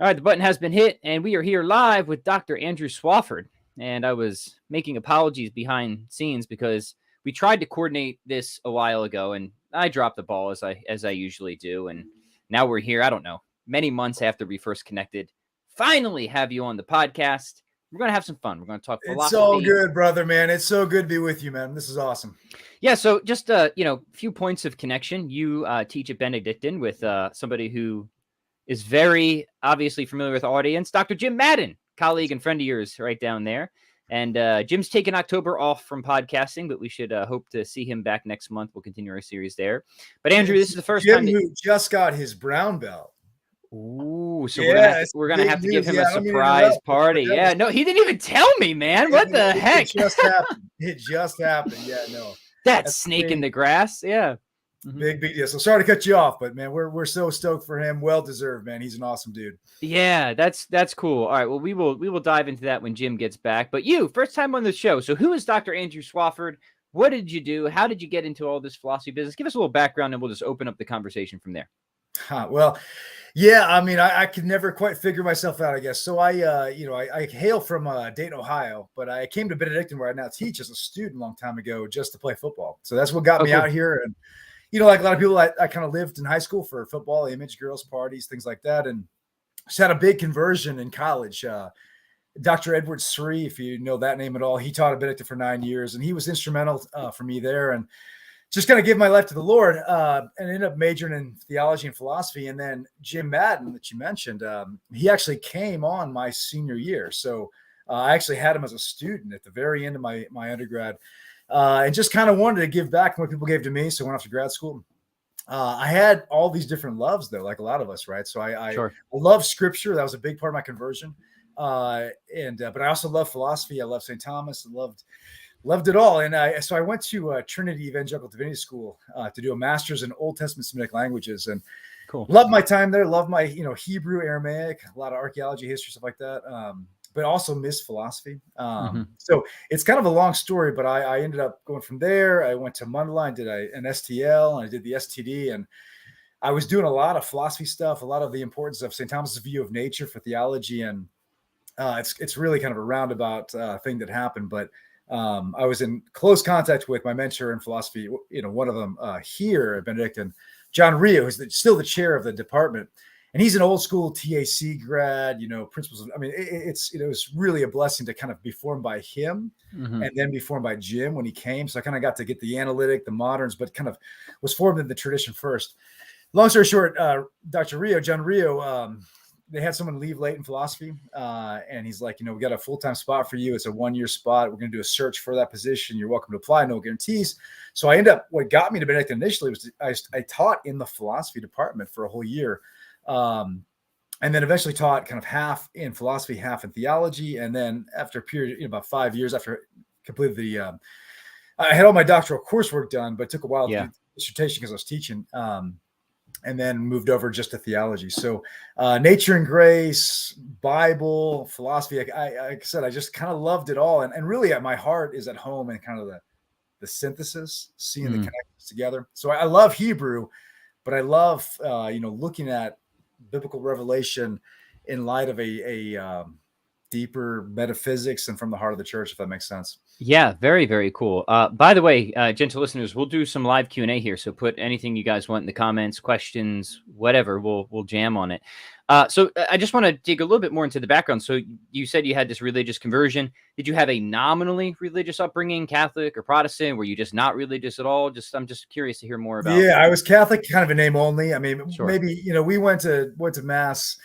All right, the button has been hit, and we are here live with Dr. Andrew Swafford. And I was making apologies behind scenes because we tried to coordinate this a while ago, and I dropped the ball as I usually do. And now we're here. I don't know, many months after we first connected. Finally, have you on the podcast. We're gonna have some fun. We're gonna talk It's all philosophy. good, brother, man. It's so good to be with you, man. This is awesome. Yeah. So just few points of connection. You teach at Benedictine with somebody who is very obviously familiar with the audience, Dr. Jim Madden, colleague and friend of yours right down there. And Jim's taking October off from podcasting, but we should hope to see him back next month. We'll continue our series there. But Andrew, this is the first Jim time who just got his brown belt. Ooh, so Yeah, we're gonna have to give him a I don't mean to surprise interrupt, party. but Yeah, no, he didn't even tell me, man. What the heck? It just happened. It just happened. Yeah, no. That's snake in the grass. Yeah. Big deal. So sorry to cut you off, but man, we're so stoked for him. Well deserved, man. He's an awesome dude. Yeah, that's cool. All right, well, we will dive into that when Jim gets back. But you, first time on the show. So who is Dr. Andrew Swafford? What did you do? How did you get into all this philosophy business? Give us a little background, and we'll just open up the conversation from there. Well, yeah, I mean, I could never quite figure myself out, I guess. So I hail from Dayton, Ohio, but I came to Benedictine where I now teach as a student a long time ago just to play football. So that's what got me out here. And, like a lot of people, I kind of lived in high school for football, image, girls, parties, things like that. And just had a big conversion in college. Dr. Edward Sri, if you know that name at all, he taught at Benedictine for 9 years, and he was instrumental for me there. And just kind of give my life to the Lord and ended up majoring in theology and philosophy. And then Jim Madden that you mentioned, he actually came on my senior year. So I actually had him as a student at the very end of my undergrad and just kind of wanted to give back what people gave to me. So I went off to grad school. I had all these different loves though, like a lot of us, right? So I love scripture. That was a big part of my conversion. But I also love philosophy. I love St. Thomas. I loved it all. And so I went to Trinity Evangelical Divinity School to do a master's in Old Testament Semitic languages, and loved my time there. Loved my, Hebrew, Aramaic, a lot of archaeology, history, stuff like that. But also missed philosophy. So it's kind of a long story, but I ended up going from there. I went to Mundelein, did an STL, and I did the STD, and I was doing a lot of philosophy stuff, a lot of the importance of St. Thomas's view of nature for theology. And it's really kind of a roundabout thing that happened, but I was in close contact with my mentor in philosophy, one of them here at Benedictine, John Rio, who's still the chair of the department. And he's an old school TAC grad, principles of, it was really a blessing to kind of be formed by him and then be formed by Jim when he came. So I kind of got to get the analytic, the moderns, but kind of was formed in the tradition first. Long story short, John Rio, they had someone leave late in philosophy. And he's like, we got a full-time spot for you. It's a 1-year spot. We're going to do a search for that position. You're welcome to apply. No guarantees. So what got me to Benedictine initially was I taught in the philosophy department for a whole year. And then eventually taught kind of half in philosophy, half in theology. And then after a period, about 5 years after I completed I had all my doctoral coursework done, but it took a while to do the dissertation because I was teaching. And then moved over just to theology. So nature and grace, Bible, philosophy, like I said, I just kind of loved it all. And really at my heart is at home and kind of the synthesis, seeing the connections together. So I love Hebrew, but I love, looking at biblical revelation in light of a deeper metaphysics and from the heart of the church, if that makes sense. Yeah, very, very cool. By the way, gentle listeners, we'll do some live Q&A here. So put anything you guys want in the comments, questions, whatever, we'll jam on it. So I just want to dig a little bit more into the background. So you said you had this religious conversion. Did you have a nominally religious upbringing, Catholic or Protestant? Were you just not religious at all? I'm just curious to hear more about. Yeah, I was Catholic, kind of a name only. Maybe, we went to mass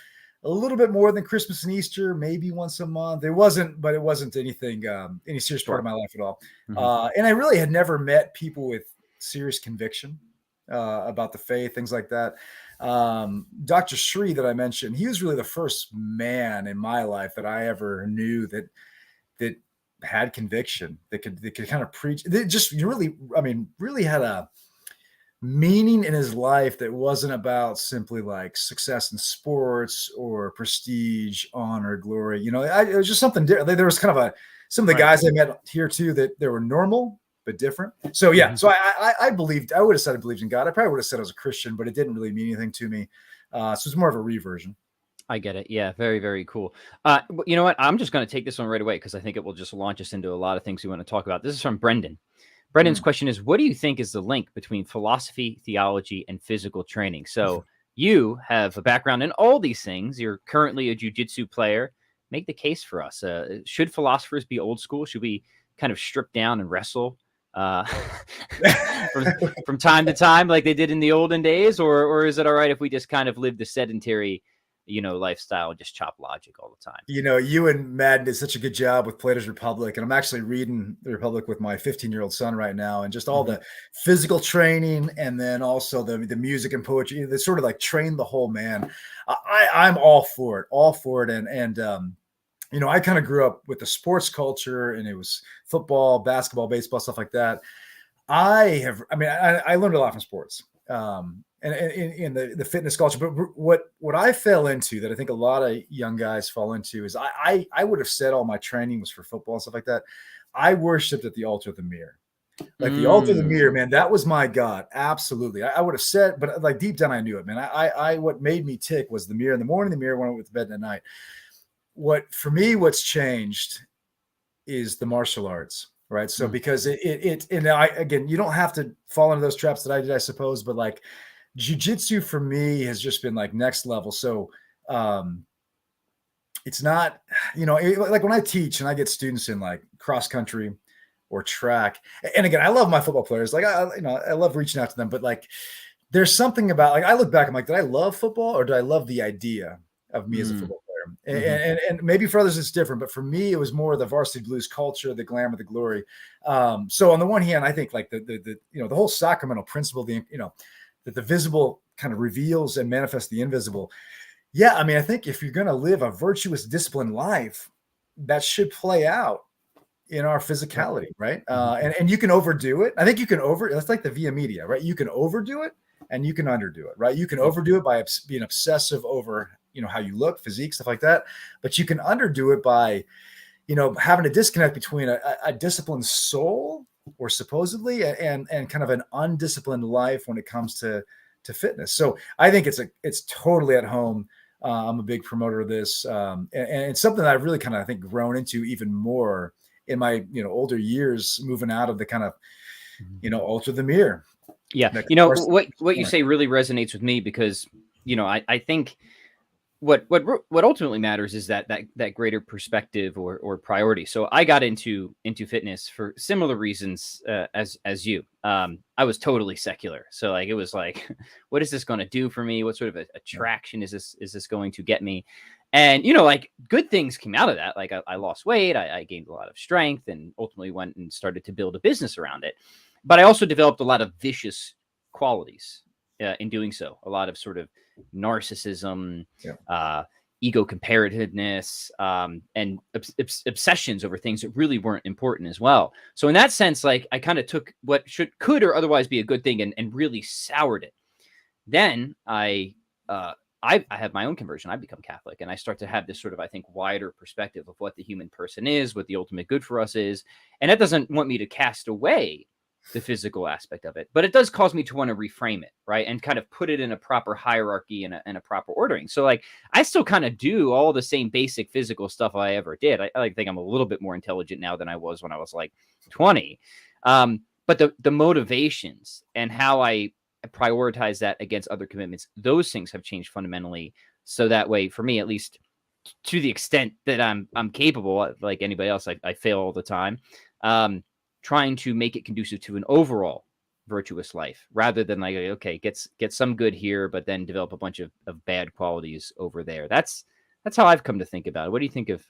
a little bit more than Christmas and Easter, maybe once a month. It wasn't anything, any serious part of my life at all. And I really had never met people with serious conviction about the faith, things like that. Dr. Sri that I mentioned, he was really the first man in my life that I ever knew that had conviction, that could kind of preach. They just really had a meaning in his life that wasn't about simply like success in sports or prestige, honor, glory. It was just something different. There was kind of some of the guys I met here too, that they were normal but different. So yeah, so I would have said I believed in God. I probably would have said I was a Christian, but it didn't really mean anything to me. So it's more of a reversion. I get it. Yeah, very, very cool. You know what? I'm just going to take this one right away because I think it will just launch us into a lot of things we want to talk about. This is from Brendan. Brendan's Mm. question is, what do you think is the link between philosophy, theology, and physical training? So you have a background in all these things. You're currently a jujitsu player. Make the case for us. Should philosophers be old school? Should we kind of strip down and wrestle uh, from from time to time like they did in the olden days, or is it all right if we just kind of live the sedentary, lifestyle, and just chop logic all the time? You and Madden did such a good job with Plato's Republic, and I'm actually reading the Republic with my 15-year-old son right now, and just all Mhm. the physical training, and then also the music and poetry. They sort of like train the whole man. I'm all for it, and I kind of grew up with the sports culture, and it was football, basketball, baseball, stuff like that. I learned a lot from sports, and in the fitness culture. But what I fell into that I think a lot of young guys fall into is I would have said all my training was for football and stuff like that. I worshipped at the altar of the mirror. Like the altar of the mirror, Mm. man, that was my God. Absolutely. I would have said, but like deep down, I knew it, man. What made me tick was the mirror in the morning, the mirror when I went to bed at night. What's changed is the martial arts, right? So Mm. because again, you don't have to fall into those traps that I did, I suppose, but like jujitsu for me has just been like next level. So um, it's not, like when I teach and I get students in like cross country or track, and again, I love my football players. Like I love reaching out to them, but like there's something about like I look back, I'm like, did I love football or did I love the idea of me as a Mm. football player? Mhm. And maybe for others it's different, but for me it was more the varsity blues culture, the glamour, the glory. So on the one hand, I think like the whole Sacramento principle, that the visible kind of reveals and manifests the invisible. Yeah, I mean, I think if you're going to live a virtuous, disciplined life, that should play out in our Yep. physicality, right? Mhm. And you can overdo it. I think you can that's like the via media, right? You can overdo it and you can underdo it, right? You can Yep. overdo it by being obsessive over, how you look, physique, stuff like that. But you can underdo it by, having a disconnect between a disciplined soul or supposedly and kind of an undisciplined life when it comes to fitness. So I think it's totally at home. I'm a big promoter of this, and it's something that I've really kind of I think grown into even more in my older years, moving out of the kind of Mhm. alter the mirror. Yeah. That What you say really resonates with me because, I think what ultimately matters is that greater perspective or priority. So I got into fitness for similar reasons as you. I was totally secular, so like it was like, what is this going to do for me? What sort of attraction is this going to get me? And like good things came out of that. Like I lost weight, I gained a lot of strength, and ultimately went and started to build a business around it. But I also developed a lot of vicious qualities in doing so. A lot of sort of narcissism, Yeah. uh, ego comparativeness, and obsessions over things that really weren't important as well. So in that sense, like I kind of took what could or otherwise be a good thing and really soured it. Then uh, I have my own conversion. I become Catholic, and I start to have this sort of, I think, wider perspective of what the human person is, what the ultimate good for us is, and that doesn't want me to cast away the physical aspect of it, but it does cause me to want to reframe it, right, and kind of put it in a proper hierarchy and a proper ordering. So, like, I still kind of do all the same basic physical stuff I ever did. I like think I'm a little bit more intelligent now than I was when I was like 20. But the motivations and how I prioritize that against other commitments, those things have changed fundamentally. So that way, for me at least, to the extent that I'm capable, like anybody else, I fail all the time. Um, Trying to make it conducive to an overall virtuous life rather than like, okay, get some good here, but then develop a bunch of bad qualities over there. That's how I've come to think about it. What do you think of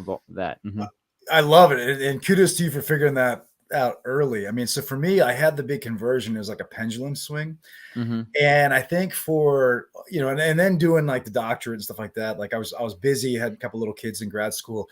all that? Mm-hmm. I love it, and kudos to you for figuring that out early. I mean, so for me, I had the big conversion. It was like a pendulum swing. Mm-hmm. And I think for, and then doing like the doctorate and stuff like that, like I was busy, had a couple little kids in grad school,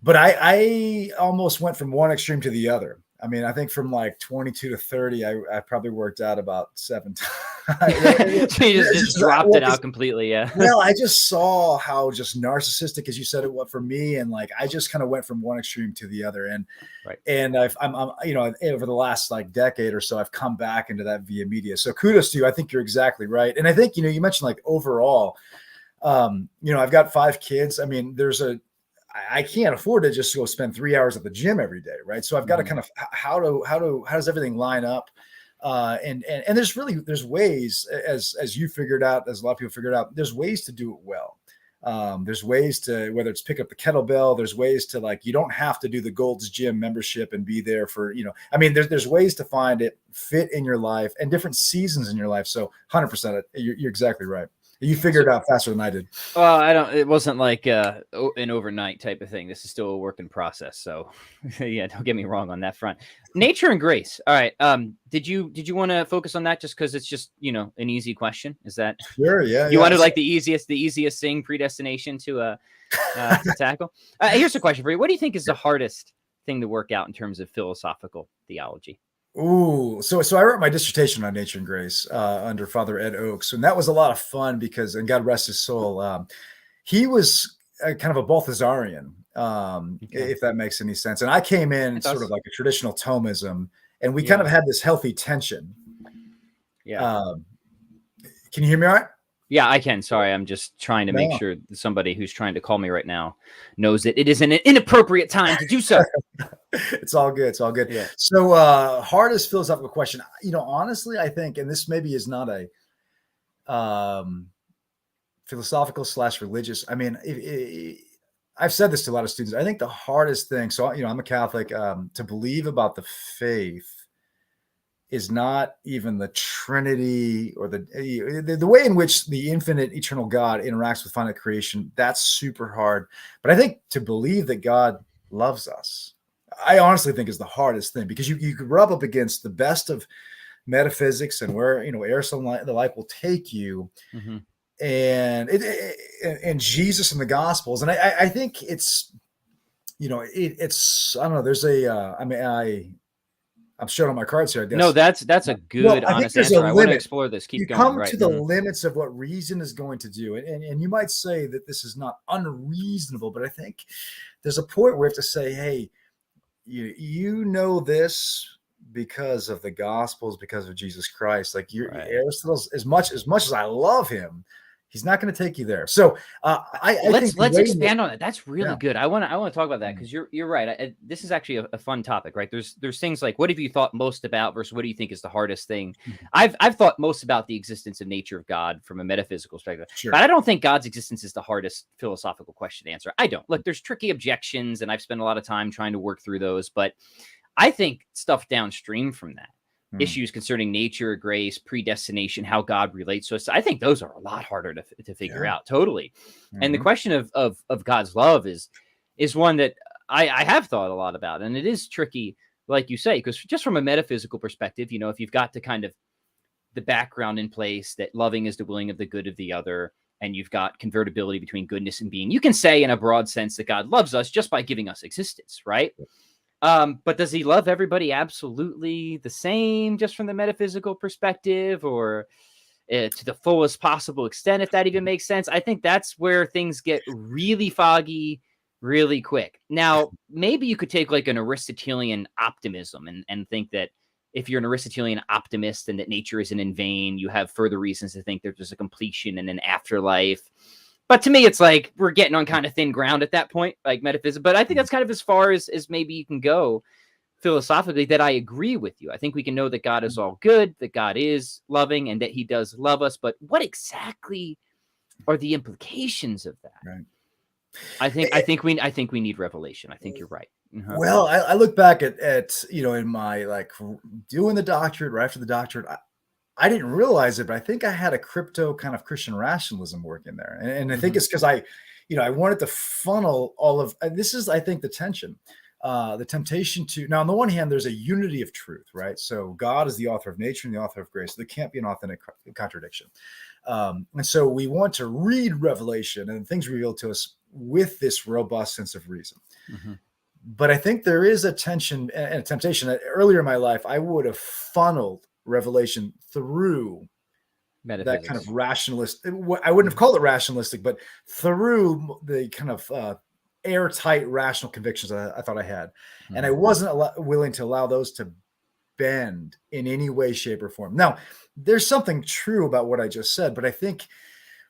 but I almost went from one extreme to the other. I mean, I think from like 22 to 30, I probably worked out about 7 times. So you just dropped it out completely. Yeah. Well, I just saw how just narcissistic, as you said, it was for me, and like I just kind of went from one extreme to the other, and Right. and I'm over the last like decade or so, I've come back into that via media. So kudos to you. I think you're exactly right, and I think you mentioned like overall, I've got 5 kids. I mean, I can't afford to just go spend 3 hours at the gym every day, right? So I've got to kind of how does everything line up? And there's ways, as you figured out, as a lot of people figured out, there's ways to do it well. There's ways to, whether it's pick up the kettlebell, there's ways to, like, you don't have to do the Gold's Gym membership and be there for, I mean, there's ways to find it fit in your life and different seasons in your life. So 100%, you're exactly right. You figured it out faster than I did. Well, it wasn't like an overnight type of thing. This is still a work in process. So yeah, don't get me wrong on that front. Nature and grace. All right. Did you want to focus on that just because it's just, an easy question? Is that sure? Yeah. You wanted like the easiest thing, predestination to tackle? Here's a question for you. What do you think is the hardest thing to work out in terms of philosophical theology? Ooh, so I wrote my dissertation on nature and grace under Father Ed Oakes, and that was a lot of fun because, and God rest his soul, he was kind of a Balthasarian, if that makes any sense. And I came in sort of like a traditional Thomism, and we kind of had this healthy tension. Yeah. Can you hear me all right? Yeah, I can. Sorry, I'm just trying to make sure somebody who's trying to call me right now knows that it is an inappropriate time to do so. It's all good. It's all good. Yeah. So hardest philosophical question, honestly, I think, and this maybe is not a philosophical / religious. I mean, I've said this to a lot of students. I think the hardest thing, so, I'm a Catholic, to believe about the faith is not even the Trinity or the way in which the infinite eternal God interacts with finite creation. That's super hard. But I think to believe that God loves us, I honestly think is the hardest thing, because you could rub up against the best of metaphysics and where, Aristotle and the like will take you. Mm-hmm. And Jesus and the Gospels. And I think it's, it's, I don't know, there's I'm showing on my cards here, I guess. No, that's a good, honest answer. I want to explore this. Keep going. Come to the limits of what reason is going to do. And you might say that this is not unreasonable, but I think there's a point where we have to say, hey, you know this because of the Gospels, because of Jesus Christ. Like Aristotle's, as much as I love him, he's not going to take you there. So let's expand on it. That's really good. I want to talk about that, because you're right. This is actually a fun topic, right? There's things like, what have you thought most about versus what do you think is the hardest thing? Mm-hmm. I've thought most about the existence of nature of God from a metaphysical perspective, but I don't think God's existence is the hardest philosophical question to answer. I don't. Look, there's tricky objections, and I've spent a lot of time trying to work through those, but I think stuff downstream from that, issues concerning nature, grace, predestination, how God relates to us, I think those are a lot harder to figure out. Totally. Mm-hmm. And the question of God's love is one that I have thought a lot about. And it is tricky, like you say, because just from a metaphysical perspective, if you've got to kind of the background in place that loving is the willing of the good of the other, and you've got convertibility between goodness and being, you can say in a broad sense that God loves us just by giving us existence, right? But does he love everybody absolutely the same, just from the metaphysical perspective, or to the fullest possible extent, if that even makes sense? I think that's where things get really foggy really quick. Now, maybe you could take like an Aristotelian optimism and think that if you're an Aristotelian optimist and that nature isn't in vain, you have further reasons to think that there's a completion and an afterlife. But to me, it's like we're getting on kind of thin ground at that point, like metaphysics. But I think that's kind of as far as maybe you can go philosophically, that I agree with you. I think we can know that God is all good, that God is loving, and that he does love us. But what exactly are the implications of that? Right. I think we need revelation. I think you're right. Mm-hmm. Well, I look back at in my, like, doing the doctorate, right after the doctorate, I didn't realize it, but I think I had a crypto kind of Christian rationalism work in there. And I think it's because I wanted to funnel all of, this is, I think, the tension, the temptation to, now on the one hand, there's a unity of truth, right? So God is the author of nature and the author of grace. So there can't be an authentic contradiction. And so we want to read Revelation and things revealed to us with this robust sense of reason. Mm-hmm. But I think there is a tension and a temptation that earlier in my life, I would have funneled Revelation through that kind of rationalist. I wouldn't have called it rationalistic, but through the kind of airtight rational convictions I thought I had. Mm-hmm. And I wasn't willing to allow those to bend in any way, shape, or form. Now, there's something true about what I just said, but I think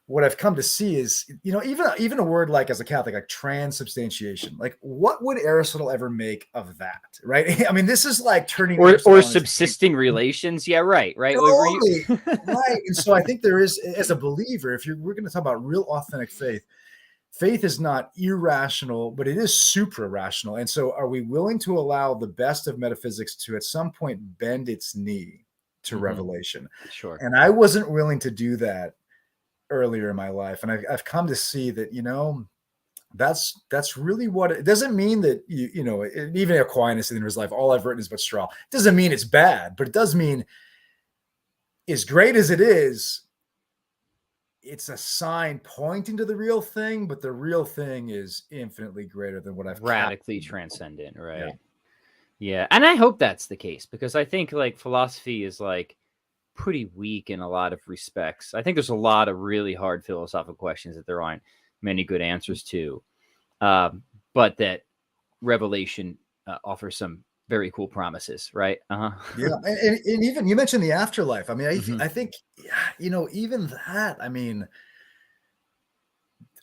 what I've come to see is, even a word like, as a Catholic, like transubstantiation, like what would Aristotle ever make of that? Right. I mean, this is like turning Or Aristotle on his head. subsisting relations. Yeah, right. Were you? Totally. Right. And so I think there is, as a believer, we're going to talk about real authentic faith, faith is not irrational, but it is supra rational. And so are we willing to allow the best of metaphysics to at some point bend its knee to revelation? Sure. And I wasn't willing to do that earlier in my life. And I've come to see that, that's really what it doesn't mean that, even Aquinas in his life, all I've written is but straw. It doesn't mean it's bad, but it does mean, as great as it is, it's a sign pointing to the real thing, but the real thing is infinitely greater than what I've radically transcendent, right? Yeah. And I hope that's the case, because I think like philosophy is like pretty weak in a lot of respects. I think there's a lot of really hard philosophical questions that there aren't many good answers to, but that revelation offers some very cool promises, right? Yeah, and even you mentioned the afterlife. I mean, I think, even that. I mean,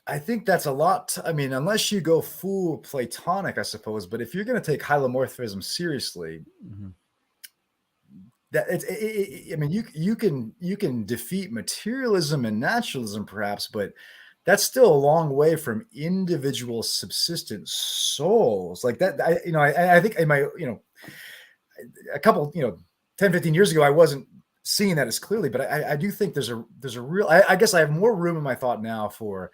I think that's a lot. I mean, unless you go full Platonic, I suppose. But if you're going to take hylomorphism seriously, that I mean, you can defeat materialism and naturalism, perhaps, but that's still a long way from individual subsistent souls like that. I think in my, a couple, 10, 15 years ago, I wasn't seeing that as clearly, but I do think there's a real, I guess I have more room in my thought now for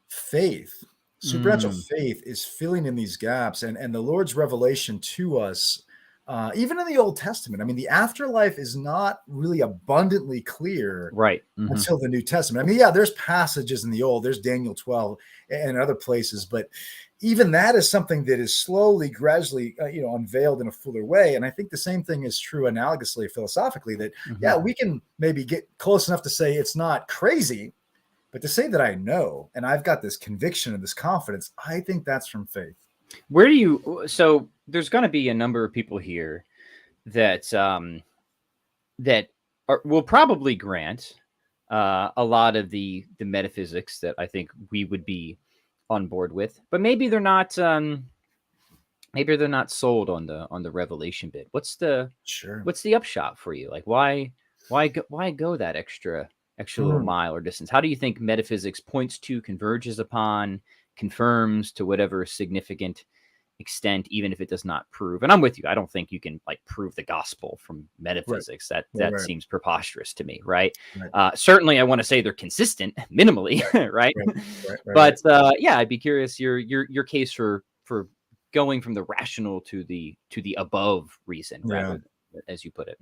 faith. Supernatural faith is filling in these gaps, and the Lord's revelation to us, even in the Old Testament. I mean, the afterlife is not really abundantly clear, right? Until the New Testament. I mean, yeah, there's passages in the Old, there's Daniel 12 and other places, but even that is something that is slowly, gradually, unveiled in a fuller way. And I think the same thing is true analogously, philosophically, that, yeah, we can maybe get close enough to say it's not crazy, but to say that I know, and I've got this conviction and this confidence, I think that's from faith. So there's going to be a number of people here that, will probably grant a lot of the metaphysics that I think we would be on board with, but maybe they're not sold on the revelation bit. What's the upshot for you? Like, why go that extra little mile or distance? How do you think metaphysics points to, converges upon, confirms to whatever significant extent, even if it does not prove? And I'm with you. I don't think you can like prove the gospel from metaphysics. Right. That seems preposterous to me. Right. Certainly I want to say they're consistent minimally. Right. But yeah, I'd be curious your case for going from the rational to the above reason, rather, as you put it.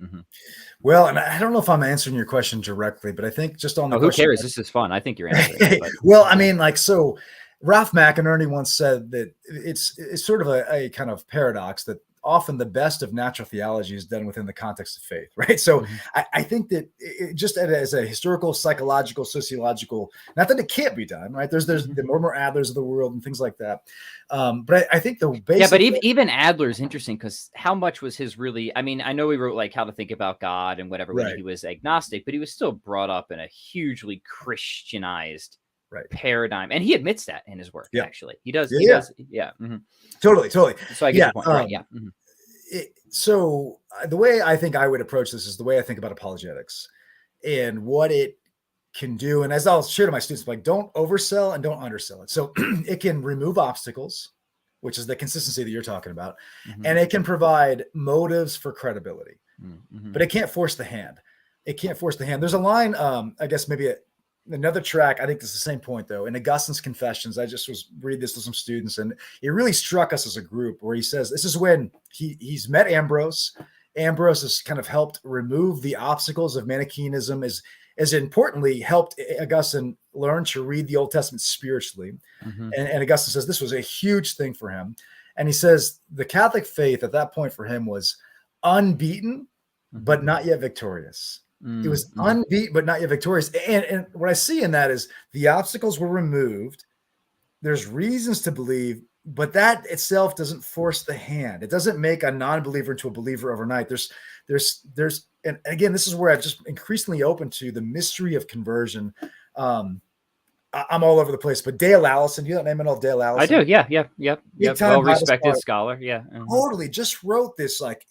Well, and I don't know if I'm answering your question directly, but I think just on the who cares? This is fun. I think you're answering it, well, I mean, like, so Ralph McInerney once said that it's sort of a kind of paradox that often the best of natural theology is done within the context of faith, right? So I think that just as a historical, psychological, sociological, not that it can't be done, right? There's the Mortimer Adlers of the world and things like that. But I think the basic... Yeah, but even Adler is interesting, because how much was his really... I mean, I know he wrote like How to Think About God and whatever, when he was agnostic, but he was still brought up in a hugely Christianized paradigm, and he admits that in his work. Actually, he does. Totally. So I get your point. So the way I think I would approach this is the way I think about apologetics and what it can do. And as I'll share to my students, like, don't oversell and don't undersell it. So it can remove obstacles, which is the consistency that you're talking about, and it can provide motives for credibility, but it can't force the hand. There's a line, I guess maybe another track. I think this is the same point, though. In Augustine's Confessions, I just was reading this to some students, and it really struck us as a group, where he says this is when he's met Ambrose. Ambrose has kind of helped remove the obstacles of Manichaeism, as importantly helped Augustine learn to read the Old Testament spiritually. And Augustine says this was a huge thing for him. And he says the Catholic faith at that point for him was unbeaten, but not yet victorious. It was unbeaten, but not yet victorious. And what I see in that is the obstacles were removed. There's reasons to believe, but that itself doesn't force the hand. It doesn't make a non-believer into a believer overnight. And again, this is where I've just increasingly opened to the mystery of conversion. I'm all over the place, but Dale Allison, you know that name at all? Dale I do. Allison, Yeah. Yep. big time Bible Well-respected scholar, scholar. Yeah. totally just wrote this. Like,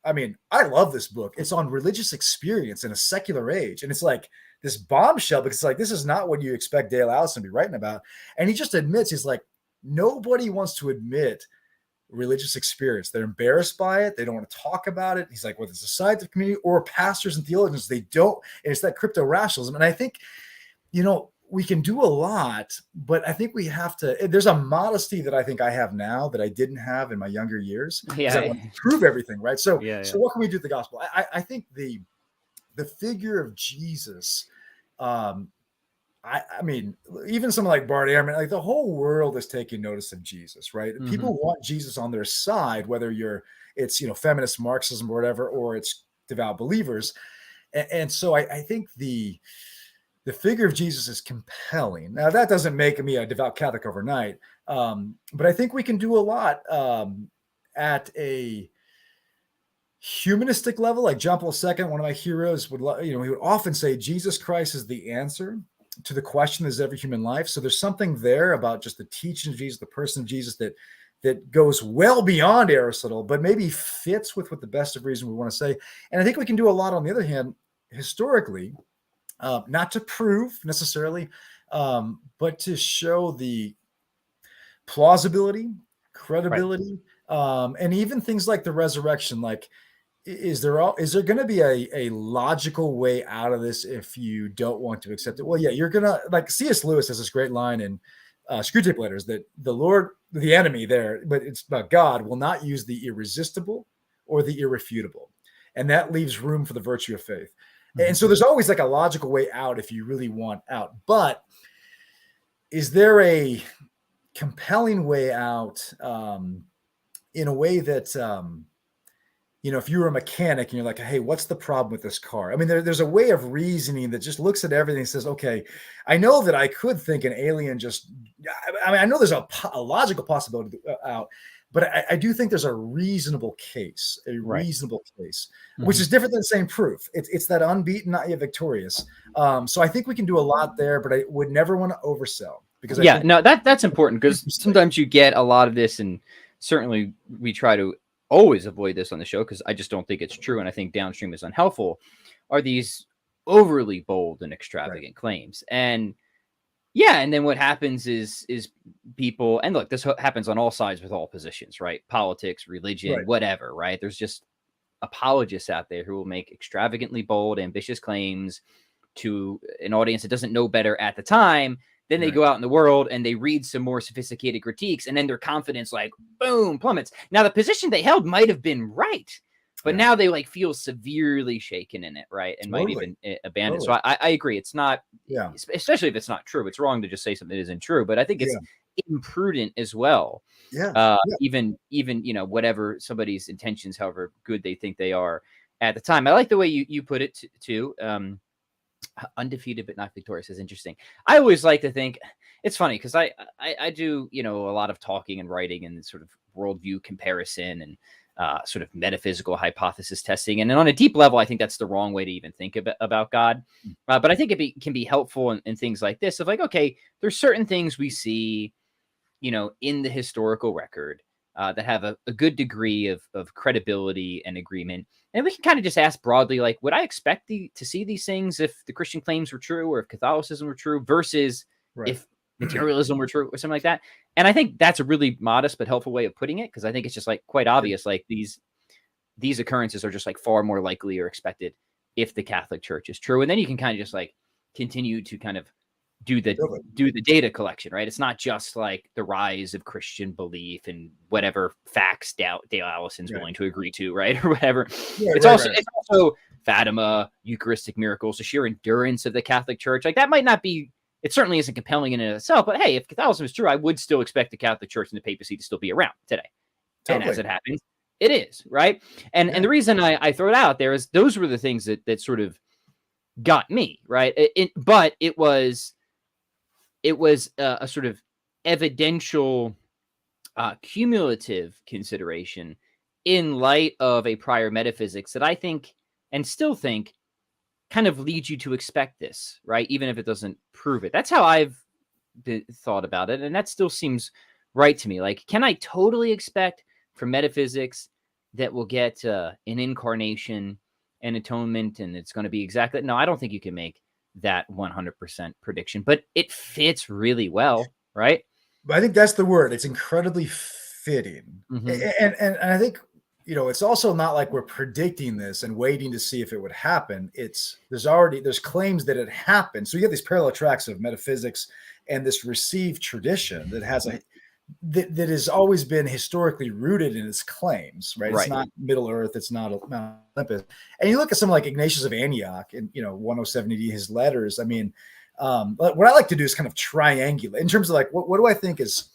I mean, I love this book. It's on religious experience in a secular age, and it's like this bombshell because it's like this is not what you expect Dale Allison to be writing about. And he just admits he's like nobody wants to admit religious experience. They're embarrassed by it. They don't want to talk about it. He's like, whether it's a scientific community or pastors and theologians, they don't. And it's that crypto rationalism. And I think, we can do a lot, but I think we have to. There's a modesty that I think I have now that I didn't have in my younger years because I want to prove everything, right? So, so what can we do with the gospel? I think the figure of Jesus. I mean, even someone like Bart Ehrman, like the whole world is taking notice of Jesus, right? Mm-hmm. People want Jesus on their side, whether it's feminist Marxism or whatever, or it's devout believers, and so I think the figure of Jesus is compelling. Now, that doesn't make me a devout Catholic overnight, but I think we can do a lot at a humanistic level. Like John Paul II, one of my heroes, he would often say Jesus Christ is the answer to the question is every human life. So there's something there about just the teaching of Jesus, the person of Jesus that goes well beyond Aristotle, but maybe fits with what the best of reason we want to say. And I think we can do a lot on the other hand, historically, not to prove necessarily, but to show the plausibility, credibility, and even things like the resurrection. Like, is there going to be a logical way out of this if you don't want to accept it? Well, yeah, you're gonna, like C.S. Lewis has this great line in Screwtape Letters that the enemy there, but it's about God, will not use the irresistible or the irrefutable, and that leaves room for the virtue of faith. And so there's always like a logical way out if you really want out. But is there a compelling way out in a way that, if you were a mechanic and you're like, hey, what's the problem with this car? I mean, there's a way of reasoning that just looks at everything and says, okay, I know that I could think an alien I know there's a logical possibility out. But I do think there's a reasonable case, which is different than saying proof. It's that unbeaten, not yet victorious. So I think we can do a lot there, but I would never want to oversell because that's important because sometimes you get a lot of this, and certainly we try to always avoid this on the show because I just don't think it's true, and I think downstream is unhelpful. Are these overly bold and extravagant claims? And and then what happens is people, and look, this happens on all sides with all positions, right? Politics, religion, whatever, right? There's just apologists out there who will make extravagantly bold, ambitious claims to an audience that doesn't know better at the time. Then they go out in the world and they read some more sophisticated critiques, and then their confidence, like, boom, plummets. Now, the position they held might have been right, but now they like feel severely shaken in it, right? And might even abandon. So I agree. It's not, especially if it's not true. It's wrong to just say something that isn't true, but I think it's imprudent as well. Even whatever somebody's intentions, however good they think they are at the time. I like the way you put it too. Undefeated but not victorious is interesting. I always like to think, it's funny because I do a lot of talking and writing and sort of worldview comparison and sort of metaphysical hypothesis testing. And then on a deep level, I think that's the wrong way to even think about God. But I think it can be helpful in things like this of like, okay, there's certain things we see, in the historical record that have a good degree of credibility and agreement. And we can kind of just ask broadly, like, would I expect to see these things if the Christian claims were true or if Catholicism were true versus if materialism were true or something like that? And I think that's a really modest but helpful way of putting it, because I think it's just like quite obvious, like these occurrences are just like far more likely or expected if the Catholic Church is true. And then you can kind of just like continue to kind of do the data collection, right? It's not just like the rise of Christian belief and whatever facts Dale Allison's willing to agree to, right? Or whatever. It's also Fatima, Eucharistic miracles, the sheer endurance of the Catholic Church. Like that might not be, it certainly isn't compelling in and of itself, but hey, if Catholicism is true, I would still expect the Catholic Church and the papacy to still be around today. And as it happens, it is, right? And the reason I throw it out there is those were the things that sort of got me, right? But it was a sort of evidential, cumulative consideration in light of a prior metaphysics that I think and still think kind of leads you to expect this, right? Even if it doesn't prove it. That's how I've thought about it. And that still seems right to me. Like, can I totally expect from metaphysics that we'll get an incarnation and atonement and it's going to be exactly? No, I don't think you can make that 100% prediction, but it fits really well, right? But I think that's the word. It's incredibly fitting. Mm-hmm. And I think, it's also not like we're predicting this and waiting to see if it would happen. There's claims that it happened. So you get these parallel tracks of metaphysics and this received tradition that that has always been historically rooted in its claims, right? Right. It's not Middle Earth, it's not Mount Olympus. And you look at someone like Ignatius of Antioch and 107 AD, his letters. I mean, what I like to do is kind of triangulate in terms of like what do I think is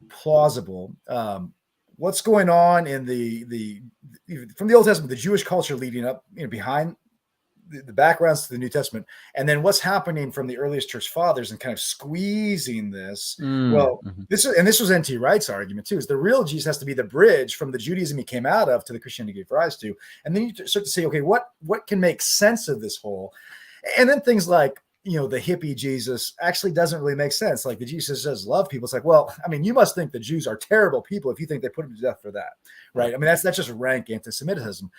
plausible? What's going on in the from the Old Testament, the Jewish culture leading up, behind the backgrounds to the New Testament, and then what's happening from the earliest church fathers and kind of squeezing this. Well, this was N.T. Wright's argument too, is the real Jesus has to be the bridge from the Judaism he came out of to the Christianity he gave rise to. And then you start to say, okay, what can make sense of this whole? And then things like, the hippie Jesus actually doesn't really make sense. Like the Jesus says, love people. It's like, well, I mean, you must think the Jews are terrible people if you think they put them to death for that. Right. I mean, that's just rank anti-Semitism.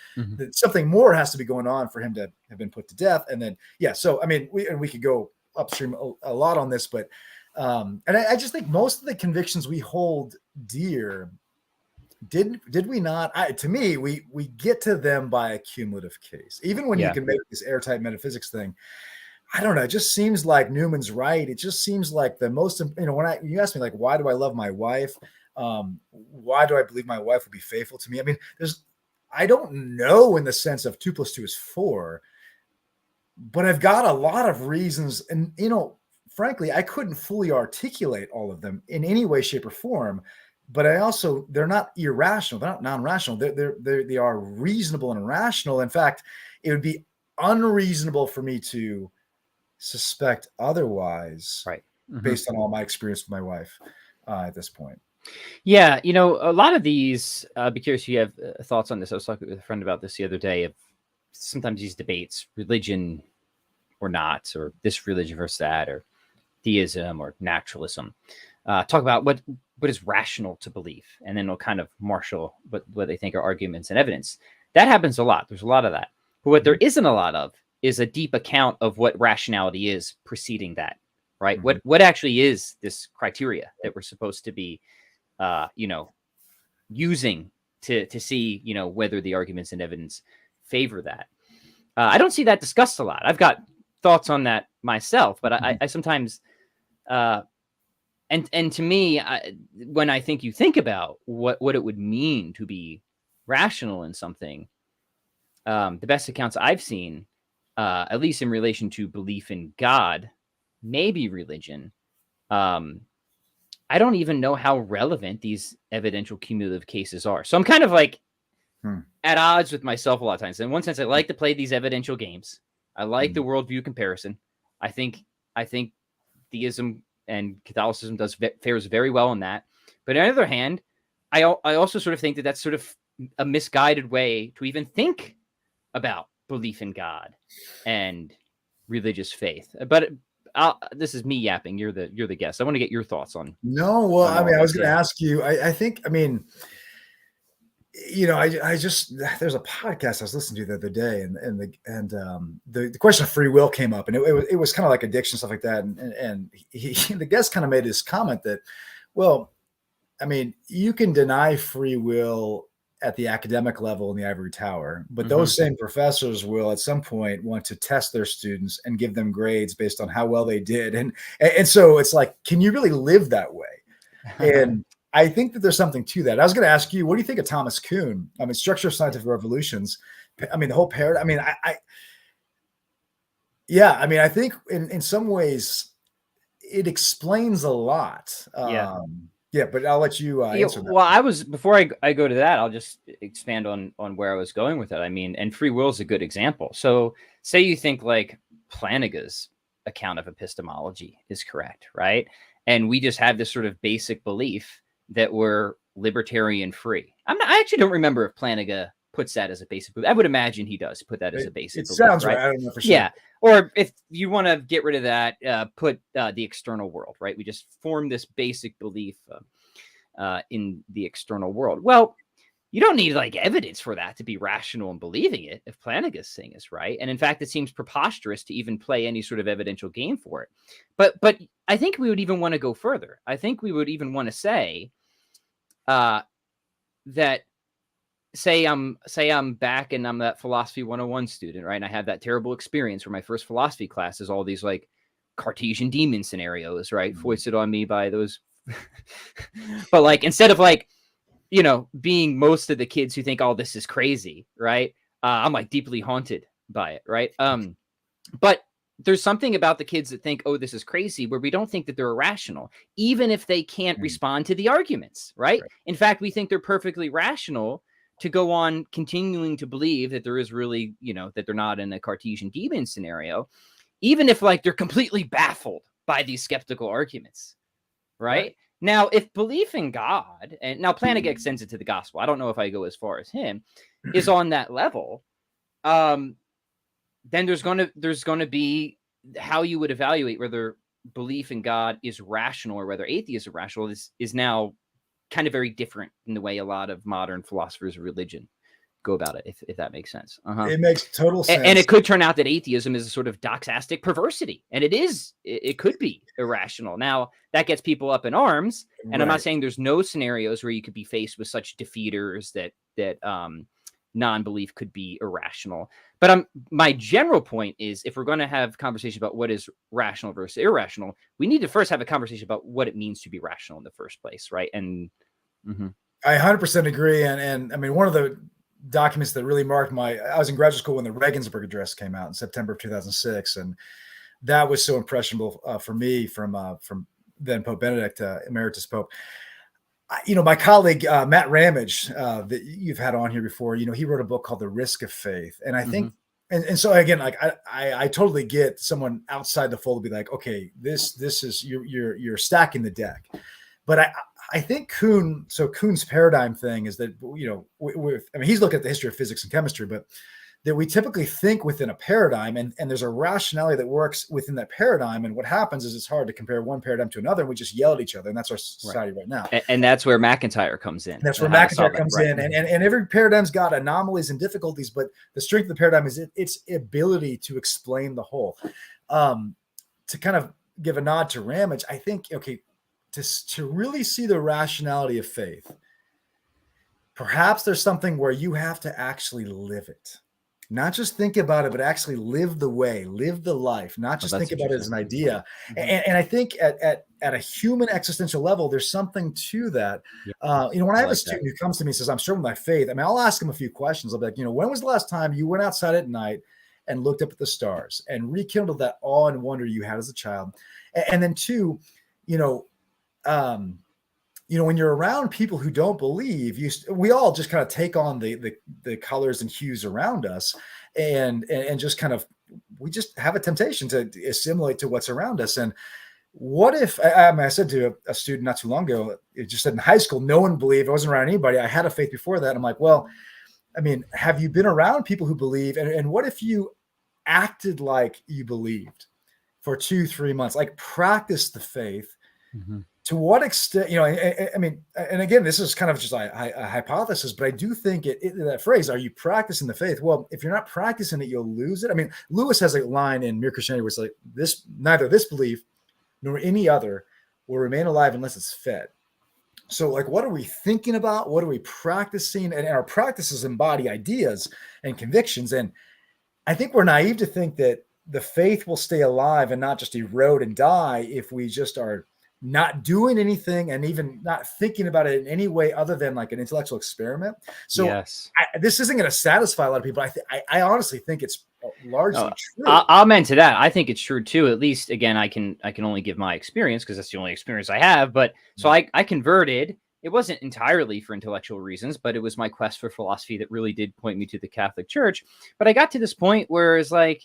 Something more has to be going on for him to have been put to death. And then, so, I mean, we could go upstream a lot on this, but, and I just think most of the convictions we hold dear, did we not? To me, we get to them by a cumulative case, even when you can make this airtight metaphysics thing. I don't know. It just seems like Newman's right. It just seems like the most, when you ask me, like, why do I love my wife? Why do I believe my wife will be faithful to me? I mean, I don't know in the sense of 2 + 2 is 4, but I've got a lot of reasons. And, frankly, I couldn't fully articulate all of them in any way, shape, or form. But they're not irrational. They're not non-rational. They are reasonable and rational. In fact, it would be unreasonable for me to suspect otherwise, right? Based on all my experience with my wife at this point. Yeah, a lot of these, I'd be curious if you have thoughts on this. I was talking with a friend about this the other day, of sometimes these debates, religion or not, or this religion versus that, or theism or naturalism. Talk about what is rational to believe, and then they'll kind of marshal what they think are arguments and evidence. That happens a lot. There's a lot of that. But what there isn't a lot of is a deep account of what rationality is preceding that, right? What actually is this criteria that we're supposed to be, using to see, whether the arguments and evidence favor that. I don't see that discussed a lot. I've got thoughts on that myself, but I sometimes, and to me, when I think you think about what it would mean to be rational in something, the best accounts I've seen, at least in relation to belief in God, maybe religion, I don't even know how relevant these evidential cumulative cases are. So I'm kind of like at odds with myself a lot of times. In one sense, I like to play these evidential games. I like the worldview comparison. I think theism and Catholicism fares very well in that. But on the other hand, I also sort of think that that's sort of a misguided way to even think about belief in God and religious faith. But this is me yapping. You're the guest. I want to get your thoughts on. No, well, I mean, I was going to ask you. I think, I mean, I just, there's a podcast I was listening to the other day, and the question of free will came up, and it was kind of like addiction, stuff like that, and the guest kind of made this comment that, well, I mean, you can deny free will at the academic level in the ivory tower, but those same professors will at some point want to test their students and give them grades based on how well they did. And so it's like, can you really live that way? And I think that there's something to that. I was going to ask you, what do you think of Thomas Kuhn? I mean, Structure of Scientific Revolutions. I mean, the whole paradigm. I mean, I mean, I think in some ways it explains a lot. Yeah, but I'll let you answer that. Well, before I go to that, I'll just expand on where I was going with it. I mean, and free will is a good example. So say you think like Plantinga's account of epistemology is correct, right? And we just have this sort of basic belief that we're libertarian free. I actually don't remember if Plantinga puts that as a basic belief. I would imagine he does put that as a basic It belief, sounds right? right. I don't know for sure. Yeah. Or if you want to get rid of that, put the external world, right? We just form this basic belief in the external world. Well, you don't need like evidence for that to be rational and believing it if Plantinga's thing is right. And in fact, it seems preposterous to even play any sort of evidential game for it. But I think we would even want to go further. I think we would even want to say that say I'm back and I'm that philosophy 101 student, right? And I have that terrible experience where my first philosophy class is all these like Cartesian demon scenarios, right? Foisted on me by those. But like, instead of like, being most of the kids who think, oh, this is crazy, right? I'm like deeply haunted by it, right? But there's something about the kids that think, oh, this is crazy, where we don't think that they're irrational, even if they can't respond to the arguments, right? In fact, we think they're perfectly rational to go on continuing to believe that there is really, that they're not in a Cartesian demon scenario, even if like they're completely baffled by these skeptical arguments, right? Now, if belief in God, and now Plantinga extends it to the gospel, I don't know if I go as far as him, is on that level, then there's gonna be how you would evaluate whether belief in God is rational or whether atheism is rational is now kind of very different in the way a lot of modern philosophers of religion go about it, if that makes sense. It makes total sense. And it could turn out that atheism is a sort of doxastic perversity, and it could be irrational. Now that gets people up in arms, and I'm not saying there's no scenarios where you could be faced with such defeaters that non-belief could be irrational. But my general point is, if we're going to have conversation about what is rational versus irrational, we need to first have a conversation about what it means to be rational in the first place, right? And I 100% agree. And I mean, one of the documents that really marked I was in graduate school when the Regensburg Address came out in September of 2006, and that was so impressionable for me from then Pope Benedict, Emeritus Pope. My colleague Matt Ramage, that you've had on here before, he wrote a book called The Risk of Faith, and I think, and so again, like I totally get someone outside the fold to be like, okay, this is you're stacking the deck, but I think Kuhn's paradigm thing is that, he's looking at the history of physics and chemistry, but that we typically think within a paradigm, and there's a rationality that works within that paradigm. And what happens is it's hard to compare one paradigm to another, and we just yell at each other. And that's our society right now. And that's where McIntyre comes in. That's where McIntyre comes in. And every paradigm's got anomalies and difficulties, but the strength of the paradigm is its ability to explain the whole. To kind of give a nod to Ramage, I think, okay, to really see the rationality of faith, perhaps there's something where you have to actually live it. Not just think about it, but actually live the way, live the life, not just think about it as an idea. And I think at a human existential level, there's something to that. When I have a student who comes to me and says, I'm struggling with my faith, I mean, I'll ask him a few questions. I'll be like, when was the last time you went outside at night and looked up at the stars and rekindled that awe and wonder you had as a child? And then two, when you're around people who don't believe, we all just kind of take on the colors and hues around us, and just kind of, we just have a temptation to assimilate to what's around us. And what if, I said to a student not too long ago, it just said in high school, no one believed, I wasn't around anybody. I had a faith before that. I'm like, well, I mean, have you been around people who believe? And what if you acted like you believed for 2-3 months, like practice the faith? To what extent, I mean, and again, this is kind of just a hypothesis, but I do think that phrase, are you practicing the faith? Well, if you're not practicing it, you'll lose it. I mean, Lewis has a line in Mere Christianity where it's like, neither this belief nor any other will remain alive unless it's fed. So like, what are we thinking about? What are we practicing? And our practices embody ideas and convictions. And I think we're naive to think that the faith will stay alive and not just erode and die if we just are not doing anything and even not thinking about it in any way other than like an intellectual experiment. So yes. This isn't going to satisfy a lot of people. I honestly think it's largely true. I'll amen to that. I think it's true too. At least, again, I can only give my experience because that's the only experience I have. But so I converted. It wasn't entirely for intellectual reasons, but it was my quest for philosophy that really did point me to the Catholic Church. But I got to this point where it's like,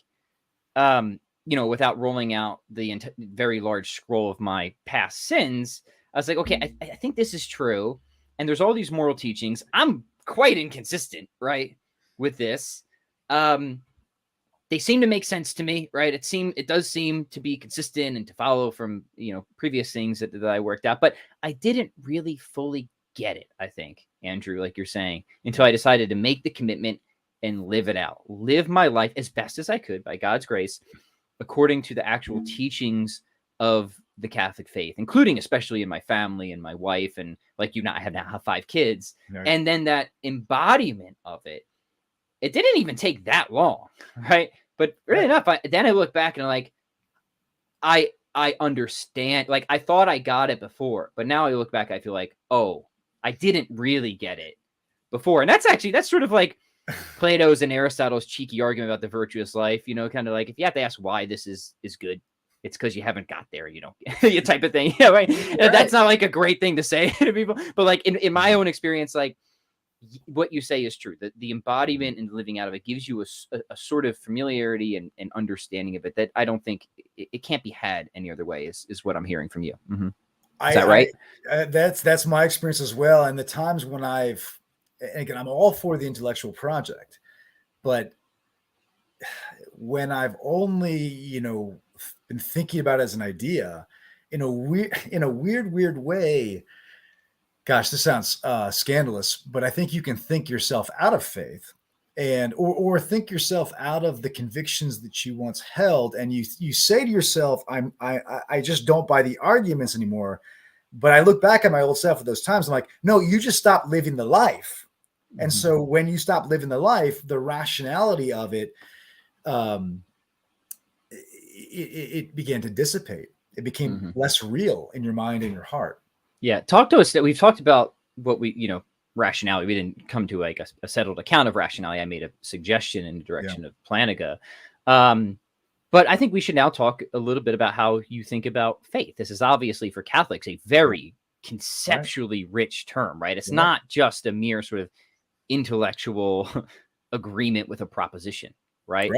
without rolling out the very large scroll of my past sins, I was like, okay, I think this is true. And there's all these moral teachings. I'm quite inconsistent, right, with this. They seem to make sense to me, right? It does seem to be consistent and to follow from, previous things that I worked out, but I didn't really fully get it, I think, Andrew, like you're saying, until I decided to make the commitment and live it out, live my life as best as I could by God's grace, according to the actual teachings of the Catholic faith, including especially in my family and my wife. And like I have now 5 kids. Right. And then that embodiment of it didn't even take that long, right? But really enough, then I look back and I'm like, I understand. Like, I thought I got it before, but now I look back, I feel like, oh, I didn't really get it before. And that's sort of like Plato's and Aristotle's cheeky argument about the virtuous life, kind of like, if you have to ask why this is good, it's because you haven't got there, you type of thing. Yeah, right? That's not like a great thing to say to people, but like in my own experience, like, what you say is true. The embodiment and living out of it gives you a sort of familiarity and understanding of it that I don't think it can't be had any other way, is what I'm hearing from you. Mm-hmm. Is that right? That's my experience as well. And the times when and again, I'm all for the intellectual project, but when I've only, been thinking about it as an idea in a weird way, gosh, this sounds scandalous, but I think you can think yourself out of faith or think yourself out of the convictions that you once held. And you say to yourself, I just don't buy the arguments anymore. But I look back at my old self at those times. I'm like, no, you just stopped living the life. Mm-hmm. And so when you stop living the life, the rationality of it, it began to dissipate. It became less real in your mind and your heart. Yeah. Talk to us. That we've talked about what rationality. We didn't come to like a settled account of rationality. I made a suggestion in the direction of Planaga. But I think we should now talk a little bit about how you think about faith. This is obviously for Catholics a very conceptually rich term, right? It's not just a mere sort of intellectual agreement with a proposition, right?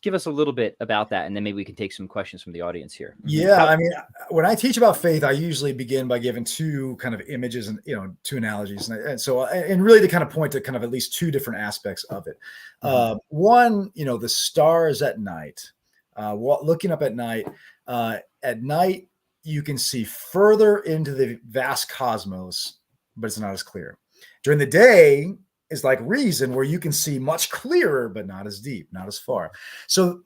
Give us a little bit about that, and then maybe we can take some questions from the audience here. Yeah, I mean, when I teach about faith, I usually begin by giving 2 kind of images and 2 analogies, and really to kind of point to kind of at least 2 different aspects of it. One, the stars at night. Looking up at night. At night, you can see further into the vast cosmos, but it's not as clear. During the day is like reason, where you can see much clearer, but not as deep, not as far. So,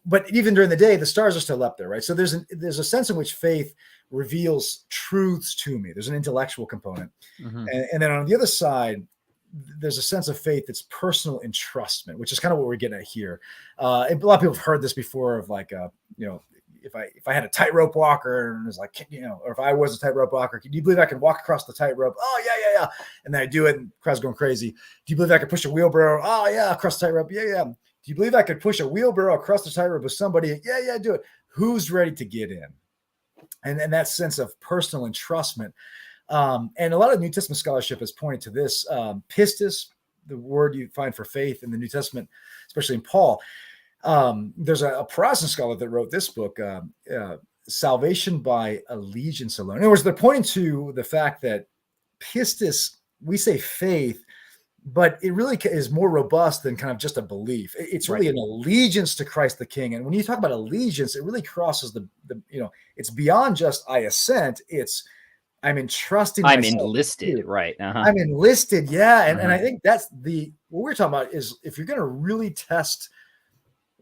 but even during the day, the stars are still up there, right? So there's a sense in which faith reveals truths to me. There's an intellectual component. And then on the other side, there's a sense of faith that's personal entrustment, which is kind of what we're getting at here. And a lot of people have heard this before of like, if I had a tightrope walker and it was like, or if I was a tightrope walker, do you believe I could walk across the tightrope? Oh, yeah. And then I do it and the crowd's going crazy. Do you believe I could push a wheelbarrow? Oh, yeah, across the tightrope. Yeah. Do you believe I could push a wheelbarrow across the tightrope with somebody? Yeah, do it. Who's ready to get in? And that sense of personal entrustment. And a lot of New Testament scholarship has pointed to this. Pistis, the word you find for faith in the New Testament, especially in Paul. There's a Protestant scholar that wrote this book, Salvation by Allegiance Alone. In other words, they're pointing to the fact that pistis, we say faith, but it really is more robust than kind of just a belief. It's really an allegiance to Christ the King. And when you talk about allegiance, it really crosses the it's beyond just I assent. It's I'm entrusting myself. I'm enlisted, right? I'm enlisted, yeah. And I think that's what we're talking about is if you're going to really test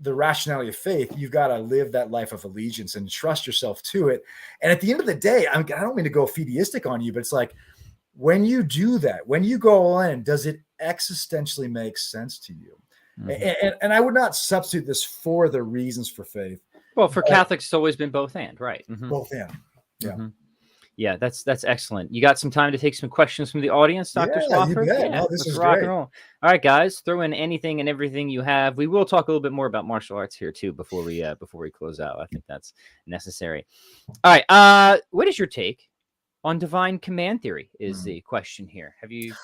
the rationality of faith, you've got to live that life of allegiance and trust yourself to it. And at the end of the day, I don't mean to go fideistic on you, but it's like when you do that, when you go all in, does it existentially make sense to you? And I would not substitute this for the reasons for faith. Well, for Catholics, it's always been both and, right? Both and, yeah. Yeah, that's excellent. You got some time to take some questions from the audience, Dr. Swafford? Yeah, no, this is rock great. And roll. All right, guys, throw in anything and everything you have. We will talk a little bit more about martial arts here too before we close out. I think that's necessary. All right, what is your take on divine command theory? Is the question here. Have you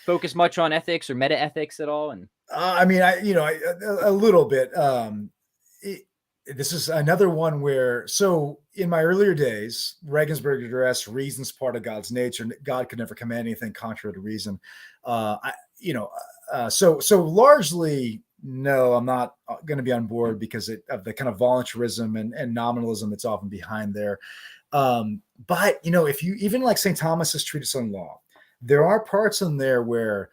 focused much on ethics or meta ethics at all? And I mean, a little bit. this is another one where, so in my earlier days, Regensburg addressed reason's part of God's nature. God could never command anything contrary to reason. So largely, no, I'm not going to be on board because of the kind of voluntarism and nominalism that's often behind there. But if you even like St. Thomas's treatise on law, there are parts in there where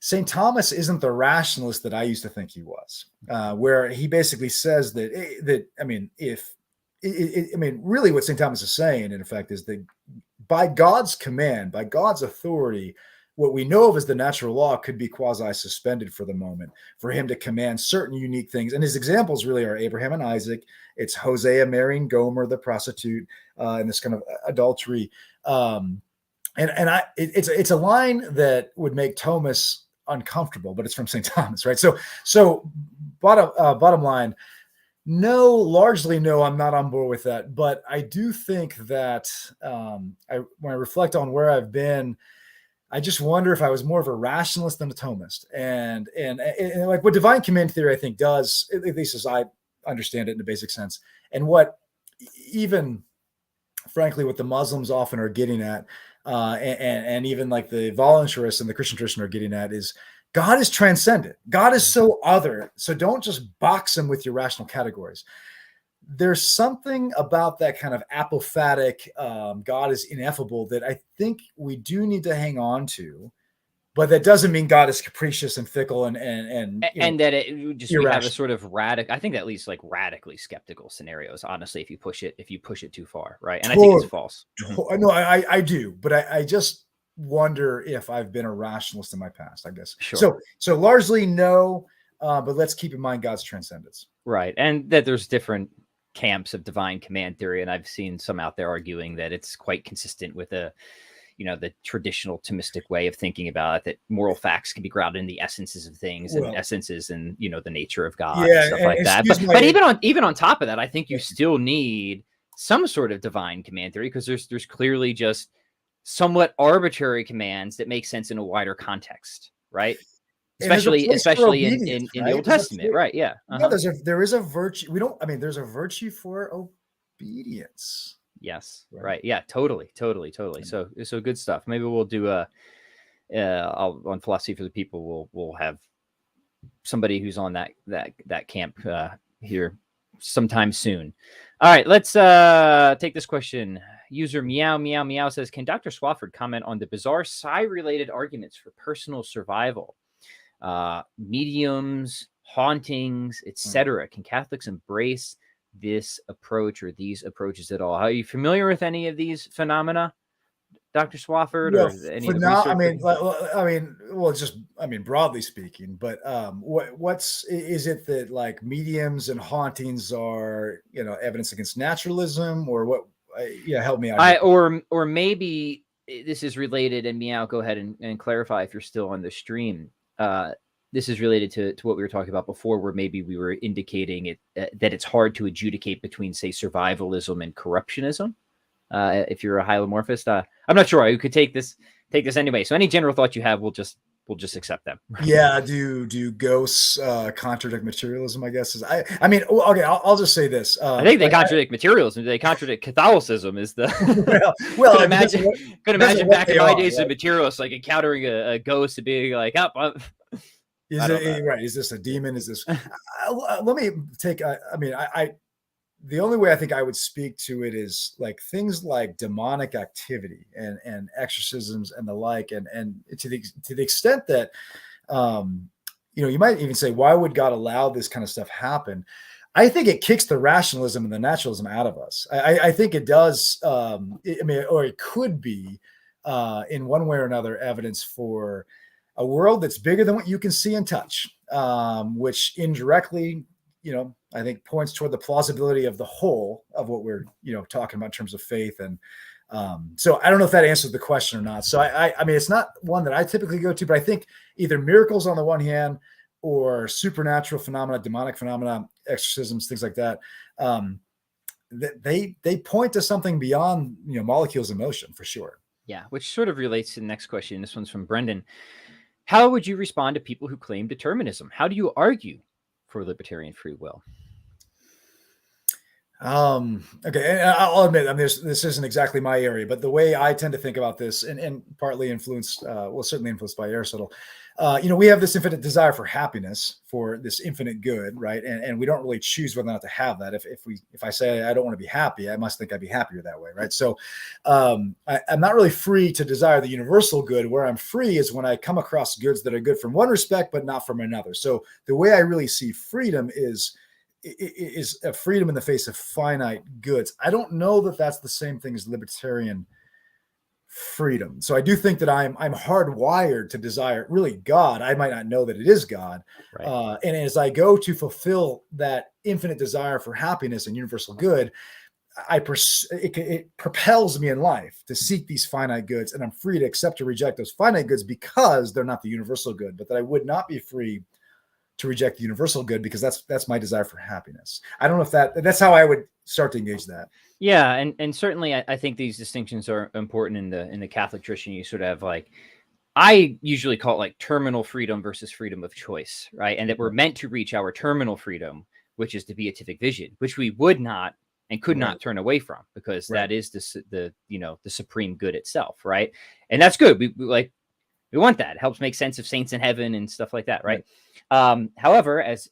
St. Thomas isn't the rationalist that I used to think he was, where he basically says that really what St. Thomas is saying, in effect, is that by God's command, by God's authority, what we know of as the natural law could be quasi-suspended for the moment for him to command certain unique things. And his examples really are Abraham and Isaac. It's Hosea marrying Gomer, the prostitute, and this kind of adultery. It's a line that would make Thomas uncomfortable, but it's from St. Thomas, right? So bottom line, no, largely no, I'm not on board with that. But I do think that when I reflect on where I've been, I just wonder if I was more of a rationalist than a Thomist. And like what divine command theory, I think, does, at least as I understand it in a basic sense, and what even, frankly, what the Muslims often are getting at, and even like the voluntarists and the Christian tradition are getting at, is God is transcendent. God is so other. So don't just box him with your rational categories. There's something about that kind of apophatic God is ineffable that I think we do need to hang on to. But that doesn't mean God is capricious and fickle and that it just we have a sort of radical. I think at least like radically skeptical scenarios. Honestly, if you push it too far, right? And I think it's false. No, I do, but I just wonder if I've been a rationalist in my past, I guess. Sure. So largely no, but let's keep in mind God's transcendence. Right, and that there's different camps of divine command theory, and I've seen some out there arguing that it's quite consistent with the traditional Thomistic way of thinking about it, that moral facts can be grounded in the essences of things and essences and, the nature of God and stuff like that. But even on top of that, I think you still need some sort of divine command theory, because there's clearly just somewhat arbitrary commands that make sense in a wider context, right? Especially in the Old Testament, right? Yeah. No, there is a virtue. There's a virtue for obedience. Yes. Right. Yeah. Totally. So good stuff. Maybe we'll do on philosophy for the people. We'll have somebody who's on that camp here sometime soon. All right. Let's take this question. User meow says, can Dr. Swafford comment on the bizarre psi-related arguments for personal survival, mediums, hauntings, etc.? Can Catholics embrace this approach or these approaches at all? Are you familiar with any of these phenomena, Dr. Swafford? Or any broadly speaking, but is it that like mediums and hauntings are evidence against naturalism, or what? Help me out. Or maybe this is related, and Meow, go ahead and clarify if you're still on the stream. This is related to what we were talking about before, where maybe we were indicating that it's hard to adjudicate between, say, survivalism and corruptionism. If you're a hylomorphist, I'm not sure. You could take this anyway. So any general thoughts you have, we'll just accept them. Yeah. Do ghosts contradict materialism? I guess okay. I'll just say this. I think they contradict materialism. They contradict Catholicism. Is the could imagine back in my days of materialists, like encountering a ghost and being like, oh. Is this a demon? Is this? Let me take. The only way I think I would speak to it is like things like demonic activity and exorcisms and the like, and to the extent that, you might even say, why would God allow this kind of stuff happen? I think it kicks the rationalism and the naturalism out of us. I think it does. Or it could be, in one way or another, evidence for a world that's bigger than what you can see and touch, which indirectly, I think points toward the plausibility of the whole of what we're, talking about in terms of faith. And so I don't know if that answers the question or not. So it's not one that I typically go to, but I think either miracles on the one hand or supernatural phenomena, demonic phenomena, exorcisms, things like that, they point to something beyond, molecules of motion for sure. Yeah, which sort of relates to the next question. This one's from Brendan. How would you respond to people who claim determinism? How do you argue for libertarian free will? Okay, and I'll admit, I mean, this isn't exactly my area, but the way I tend to think about this, and partly influenced, well, certainly influenced by Aristotle, we have this infinite desire for happiness, for this infinite good, right? And we don't really choose whether or not to have that. If I say I don't want to be happy, I must think I'd be happier that way, right? So, I'm not really free to desire the universal good. Where I'm free is when I come across goods that are good from one respect, but not from another. So the way I really see freedom is a freedom in the face of finite goods. I don't know that that's the same thing as libertarian freedom. So I do think that I'm hardwired to desire really God. I might not know that it is God. Right. And as I go to fulfill that infinite desire for happiness and universal good, it propels me in life to seek these finite goods, and I'm free to accept or reject those finite goods because they're not the universal good. But that I would not be free to reject the universal good because that's my desire for happiness. I don't know if that's how I would start to engage that. Yeah, and certainly I think these distinctions are important in the Catholic tradition. You sort of have like, I usually call it like terminal freedom versus freedom of choice, right? And that we're meant to reach our terminal freedom, which is the beatific vision, which we would not and could not turn away from, because that is the supreme good itself, right? And that's good. We want that. It helps make sense of saints in heaven and stuff like that, right? However, as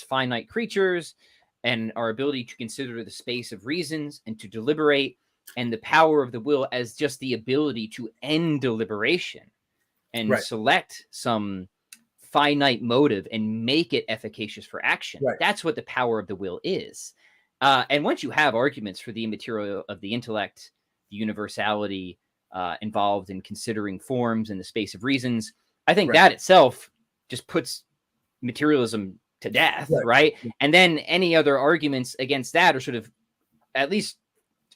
finite creatures, and our ability to consider the space of reasons and to deliberate, and the power of the will as just the ability to end deliberation and select some finite motive and make it efficacious for action. That's what the power of the will is. And once you have arguments for the immaterial of the intellect, the universality involved in considering forms and the space of reasons, I think that itself just puts materialism to death, right? And then any other arguments against that are sort of, at least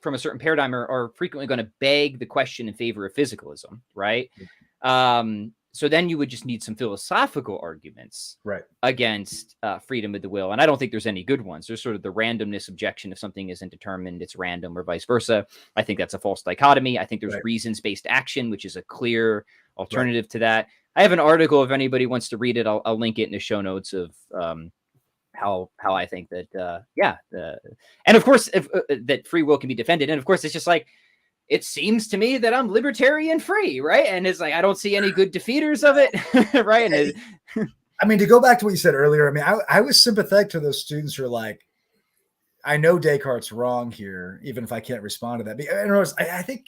from a certain paradigm, are frequently going to beg the question in favor of physicalism, right? So then you would just need some philosophical arguments against freedom of the will. And I don't think there's any good ones. There's sort of the randomness objection. If something isn't determined, it's random, or vice versa. I think that's a false dichotomy. I think there's reasons-based action, which is a clear alternative to that. I have an article, if anybody wants to read it, I'll link it in the show notes, of how I think that, and of course, if, that free will can be defended. And of course, it's just like, it seems to me that I'm libertarian free, right? And it's like, I don't see any good defeaters of it, right? And I mean, to go back to what you said earlier, I mean, I was sympathetic to those students who are like, I know Descartes' wrong here, even if I can't respond to that. But I think,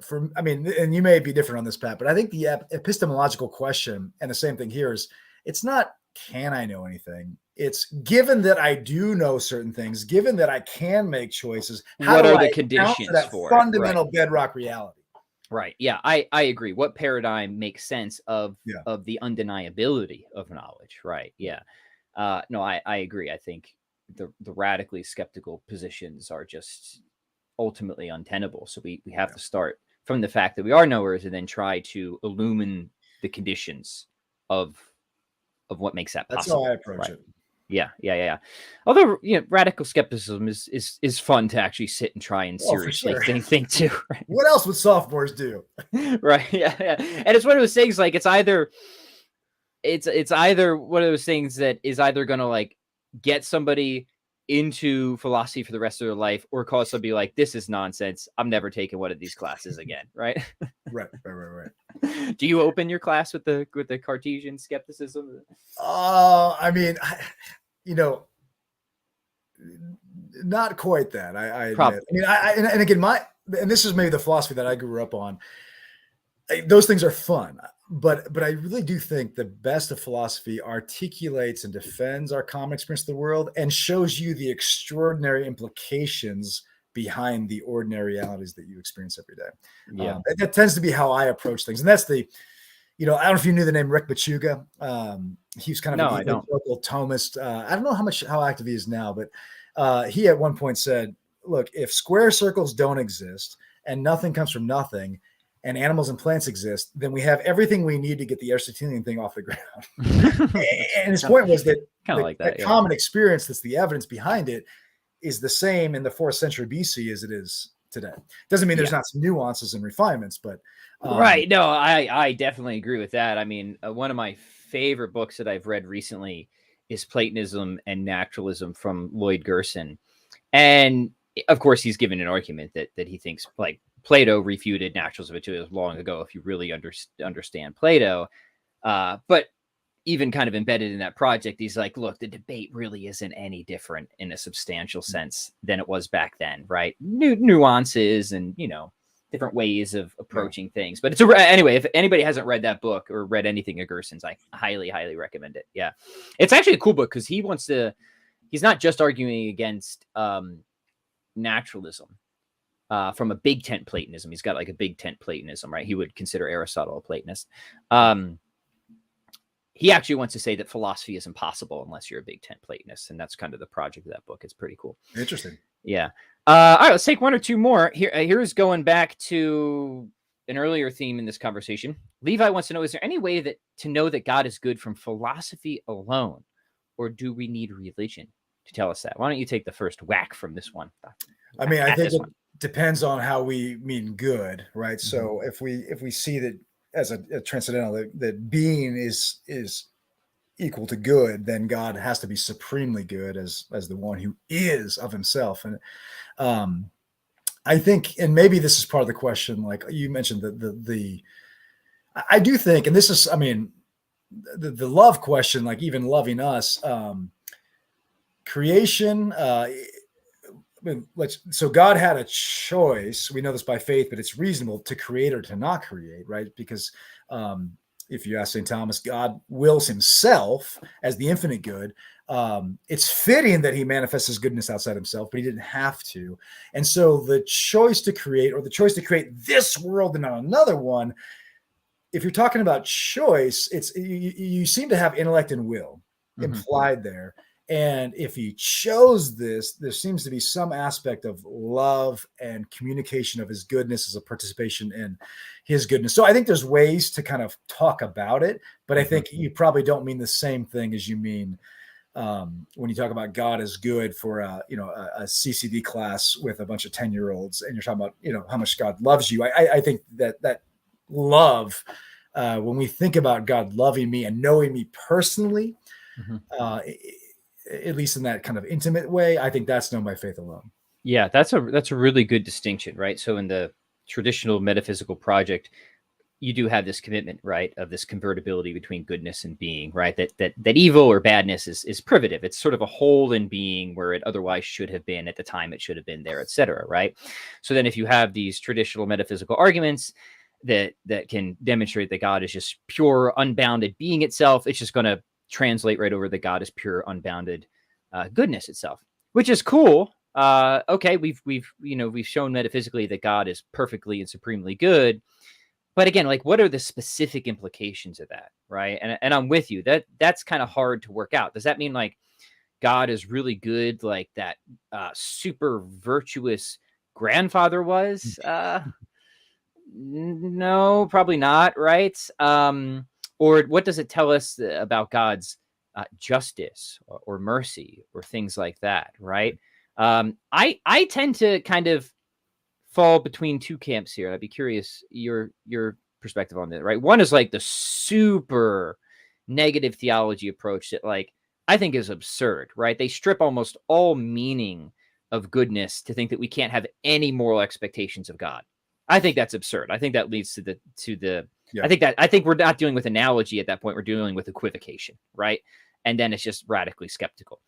and you may be different on this, Pat, but I think the epistemological question, and the same thing here, is it's not, can I know anything? It's, given that I do know certain things, given that I can make choices, what are the conditions for fundamental bedrock reality? Right. Yeah, I agree. What paradigm makes sense of the undeniability of knowledge? Right. Yeah. No, I agree. I think the radically skeptical positions are just ultimately untenable. So we have to start from the fact that we are knowers, and then try to illumine the conditions of what makes that possible. That's how I approach it. Yeah. Although, radical skepticism is fun to actually sit and try and seriously think too. Right? What else would sophomores do? Right. Yeah. And it's one of those things, like, it's either one of those things that is either going to like get somebody into philosophy for the rest of their life, or cause somebody like, this is nonsense, I'm never taking one of these classes again. Right. Right. Do you open your class with the Cartesian skepticism? I mean, not quite that. I admit. I mean, and again, and this is maybe the philosophy that I grew up on. Those things are fun, but I really do think the best of philosophy articulates and defends our common experience of the world, and shows you the extraordinary implications behind the ordinary realities that you experience every day. Yeah, that tends to be how I approach things, and that's the, I don't know if you knew the name Rick Machuga. He's kind of a local Thomist. I don't know how active he is now, but he at one point said, "Look, if square circles don't exist and nothing comes from nothing, and animals and plants exist, then we have everything we need to get the Aristotelian thing off the ground." And his point was that that common experience, that's the evidence behind it, is the same in the 4th century BC as it is today. Doesn't mean there's not some nuances and refinements, but right. No, I definitely agree with that. I mean, one of my favorite books that I've read recently is Platonism and naturalism from Lloyd Gerson. And of course, he's given an argument that he thinks like Plato refuted naturalism long ago, if you really understand Plato. But even kind of embedded in that project, he's like, look, the debate really isn't any different in a substantial sense than it was back then, right? New nuances and, different ways of approaching things. But anyway, if anybody hasn't read that book or read anything of Gerson's, I highly, highly recommend it. Yeah. It's actually a cool book because he's not just arguing against naturalism from a big tent Platonism. He's got like a big tent Platonism, right? He would consider Aristotle a Platonist. He actually wants to say that philosophy is impossible unless you're a big tent Platonist. And that's kind of the project of that book. It's pretty cool. Interesting. Yeah. All right, let's take one or two more. Here's going back to an earlier theme in this conversation. Levi wants to know, is there any way to know that God is good from philosophy alone? Or do we need religion to tell us that? Why don't you take the first whack from this one? I mean, I think it depends on how we mean good, right? Mm-hmm. So if we see that as a transcendental, that being is equal to good, then God has to be supremely good as the one who is of himself. And I think, and maybe this is part of the question, like you mentioned, I do think, and this is, I mean, the love question, like even loving us, creation, so God had a choice. We know this by faith, but it's reasonable to create or to not create, right? Because if you ask St. Thomas, God wills himself as the infinite good. It's fitting that he manifests his goodness outside himself, but he didn't have to. And so the choice to create, or the choice to create this world and not another one, if you're talking about choice, it's you seem to have intellect and will implied there. And if he chose this, there seems to be some aspect of love and communication of his goodness as a participation in his goodness. So I think there's ways to kind of talk about it, but I think you probably don't mean the same thing as you mean when you talk about God is good for a CCD class with a bunch of 10-year-olds, and you're talking about, how much God loves you. I think that love, when we think about God loving me and knowing me personally, at least in that kind of intimate way, I think that's known by faith alone. Yeah, that's a really good distinction, right? So in the traditional metaphysical project, you do have this commitment, right, of this convertibility between goodness and being, right? That evil or badness is privative. It's sort of a hole in being where it otherwise should have been at the time it should have been there, etc. Right? So then if you have these traditional metaphysical arguments that can demonstrate that God is just pure, unbounded being itself, it's just going to translate right over that God is pure, unbounded goodness itself, which is cool. Okay, we've shown metaphysically that God is perfectly and supremely good, but again, like, what are the specific implications of that, right? And I'm with you, that's kind of hard to work out. Does that mean like God is really good, like that super virtuous grandfather was? No, probably not, right? Or what does it tell us about God's justice or mercy or things like that, right? I tend to kind of fall between two camps here. I'd be curious your perspective on that, right? One is like the super negative theology approach that, like, I think is absurd, right? They strip almost all meaning of goodness to think that we can't have any moral expectations of God. I think that's absurd. I think that leads to the yeah. I think we're not dealing with analogy at that point. We're dealing with equivocation, right? And then it's just radically skeptical.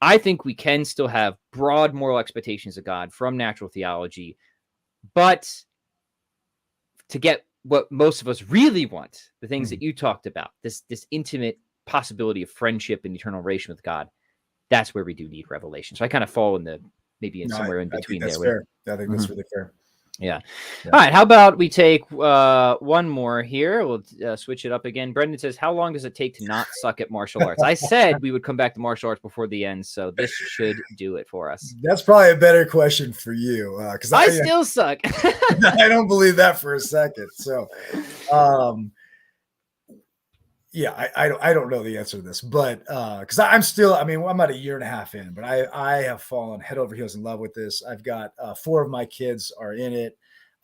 I think we can still have broad moral expectations of God from natural theology, but to get what most of us really want, the things that you talked about, this intimate possibility of friendship and eternal relation with God, that's where we do need revelation. So I kind of fall in somewhere in between there. Fair. I think that's really fair. Yeah. All right. How about we take one more here? We'll switch it up again. Brendan says, how long does it take to not suck at martial arts? I said we would come back to martial arts before the end, so this should do it for us. That's probably a better question for you, because I still suck. I don't believe that for a second. So, yeah, I don't know the answer to this, but because I'm about a year and a half in, but I have fallen head over heels in love with this. I've got 4 of my kids are in it.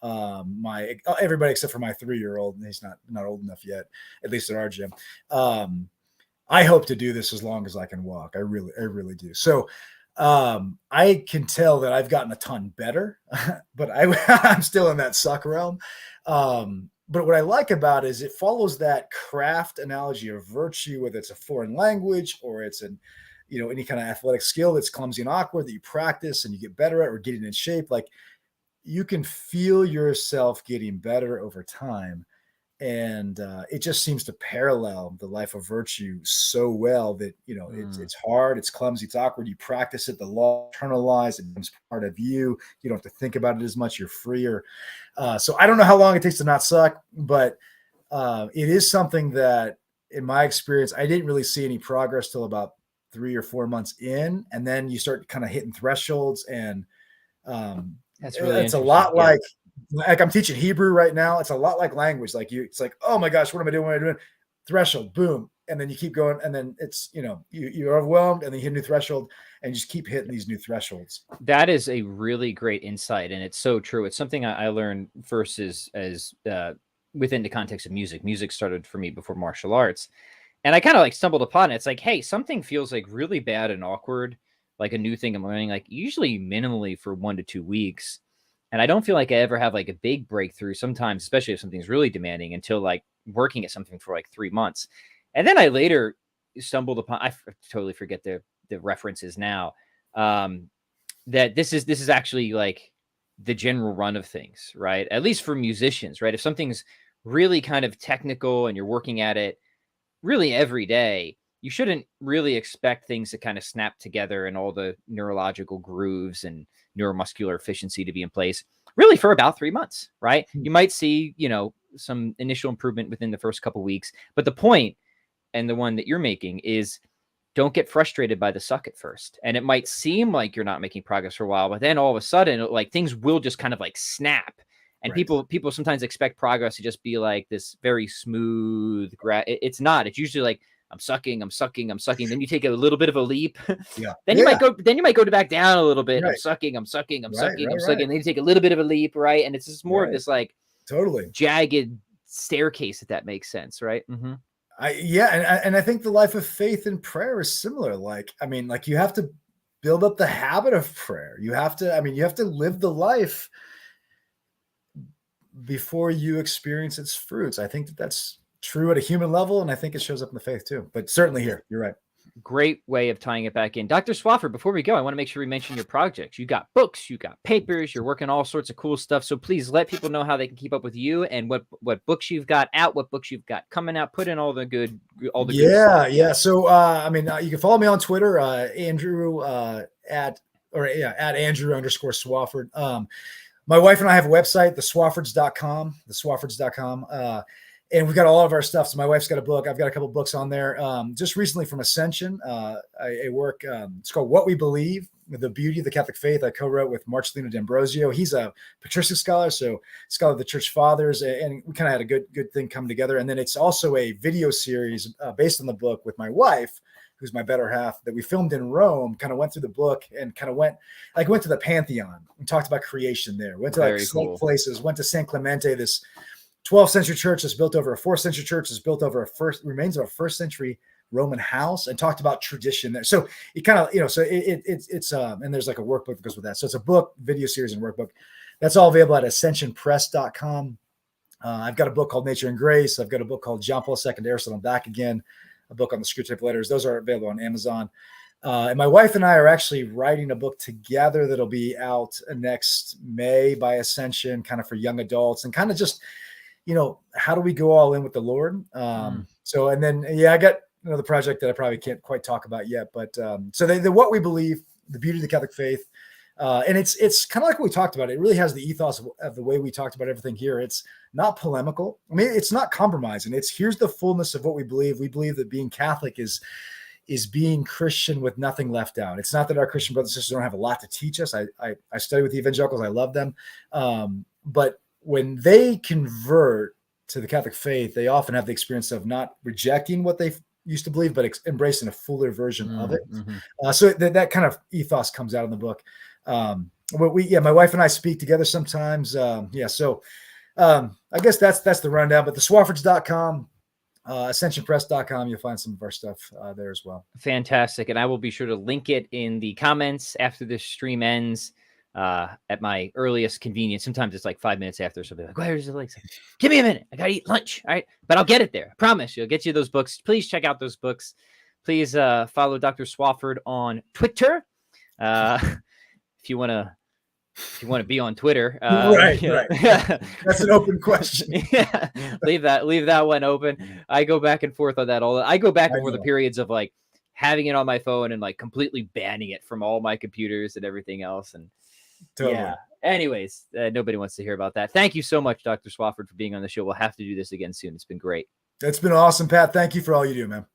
Everybody except for my 3-year-old, and he's not old enough yet, at least at our gym. I hope to do this as long as I can walk. I really do. So I can tell that I've gotten a ton better, but I'm still in that suck realm. But what I like about it is it follows that craft analogy of virtue, whether it's a foreign language or it's an, any kind of athletic skill that's clumsy and awkward that you practice and you get better at or getting in shape. Like you can feel yourself getting better over time. And it just seems to parallel the life of virtue so well that it's hard, it's clumsy, it's awkward. You practice it, the law internalized, it becomes part of you. You don't have to think about it as much. You're freer. So I don't know how long it takes to not suck, but it is something that, in my experience, I didn't really see any progress till about 3 or 4 months in, and then you start kind of hitting thresholds, and that's really it's a lot like I'm teaching Hebrew right now. It's a lot like language. Like it's like, oh my gosh, what am I doing? What am I doing? Threshold, boom. And then you keep going. And then it's, you're overwhelmed and then you hit a new threshold and you just keep hitting these new thresholds. That is a really great insight. And it's so true. It's something I learned first as within the context of music. Music started for me before martial arts. And I kind of like stumbled upon it. It's like, hey, something feels like really bad and awkward, like a new thing I'm learning, like usually minimally for 1 to 2 weeks. And I don't feel like I ever have like a big breakthrough sometimes, especially if something's really demanding, until like working at something for like 3 months. And then I later stumbled upon, I totally forget the references now, that this is actually like the general run of things, right? At least for musicians, right? If something's really kind of technical and you're working at it really every day, you shouldn't really expect things to kind of snap together and all the neurological grooves and neuromuscular efficiency to be in place really for about 3 months, right? You might see, some initial improvement within the first couple weeks, but the point, and the one that you're making, is don't get frustrated by the suck at first. And it might seem like you're not making progress for a while, but then all of a sudden, like things will just kind of like snap. And Right. people sometimes expect progress to just be like this very smooth. It's not. It's usually like, I'm sucking. Then you take a little bit of a leap. Yeah. Then Yeah. you might go back down a little bit. Right. I'm sucking. Right. And then you take a little bit of a leap, right? And it's just more of Right. this like Totally. jagged staircase, if that makes sense, right? Mm-hmm. And I think the life of faith and prayer is similar. Like, I mean, like you have to build up the habit of prayer. You have to live the life before you experience its fruits. I think that's true at a human level, and I think it shows up in the faith too. But certainly here, you're right. Great way of tying it back in. Dr. Swafford, before we go, I want to make sure we mention your projects. You got books, you got papers, you're working all sorts of cool stuff. So please let people know how they can keep up with you and what books you've got out, what books you've got coming out. Put in all the good stuff. Yeah. So you can follow me on Twitter, Andrew at Andrew_Swafford. My wife and I have a website, theswaffords.com. And we've got all of our stuff. So my wife's got a book. I've got a couple books on there. Just recently from Ascension, a work, it's called What We Believe, The Beauty of the Catholic Faith. I co-wrote with Marcelino D'Ambrosio. He's a patristic scholar, so scholar of the Church Fathers. And we kind of had a good thing come together. And then it's also a video series based on the book with my wife, who's my better half, that we filmed in Rome, kind of went through the book and kind of went to the Pantheon and talked about creation there. Went to like cool places, went to San Clemente, this 12th century church that's built over a 4th century church that's built over remains of a 1st century Roman house, and talked about tradition there. So it kind of, so it's and there's like a workbook that goes with that. So it's a book, video series, and workbook. That's all available at ascensionpress.com. I've got a book called Nature and Grace. I've got a book called John Paul II, Aristotle, I'm Back Again, a book on the Screwtape Letters. Those are available on Amazon. And my wife and I are actually writing a book together that'll be out next May by Ascension, kind of for young adults, and kind of just, how do we go all in with the Lord? So, and then, I got another project that I probably can't quite talk about yet, but so the What We Believe, The Beauty of the Catholic Faith. And it's kind of like what we talked about. It really has the ethos of the way we talked about everything here. It's not polemical. I mean, it's not compromising. It's here's the fullness of what we believe. We believe that being Catholic is being Christian with nothing left out. It's not that our Christian brothers and sisters don't have a lot to teach us. I study with the evangelicals. I love them. But when they convert to the Catholic faith, they often have the experience of not rejecting what they used to believe, but embracing a fuller version of it. So that kind of ethos comes out in the book. But my wife and I speak together sometimes. So I guess that's the rundown, but the Swaffords.com, ascensionpress.com. You'll find some of our stuff there as well. Fantastic. And I will be sure to link it in the comments after this stream ends at my earliest convenience. Sometimes it's like 5 minutes after. So I'll be like, where's the link? Like, give me a minute. I got to eat lunch. All right. But I'll get it there. I promise you. I'll get you those books. Please check out those books. Please follow Dr. Swafford on Twitter. If you want to be on Twitter, right. That's an open question. Yeah, leave that one open. I go back and forth on that I go back and forth the periods of like having it on my phone and like completely banning it from all my computers and everything else. And yeah. Anyways, nobody wants to hear about that. Thank you so much, Dr. Swafford, for being on the show. We'll have to do this again soon. It's been great. It's been awesome, Pat. Thank you for all you do, man.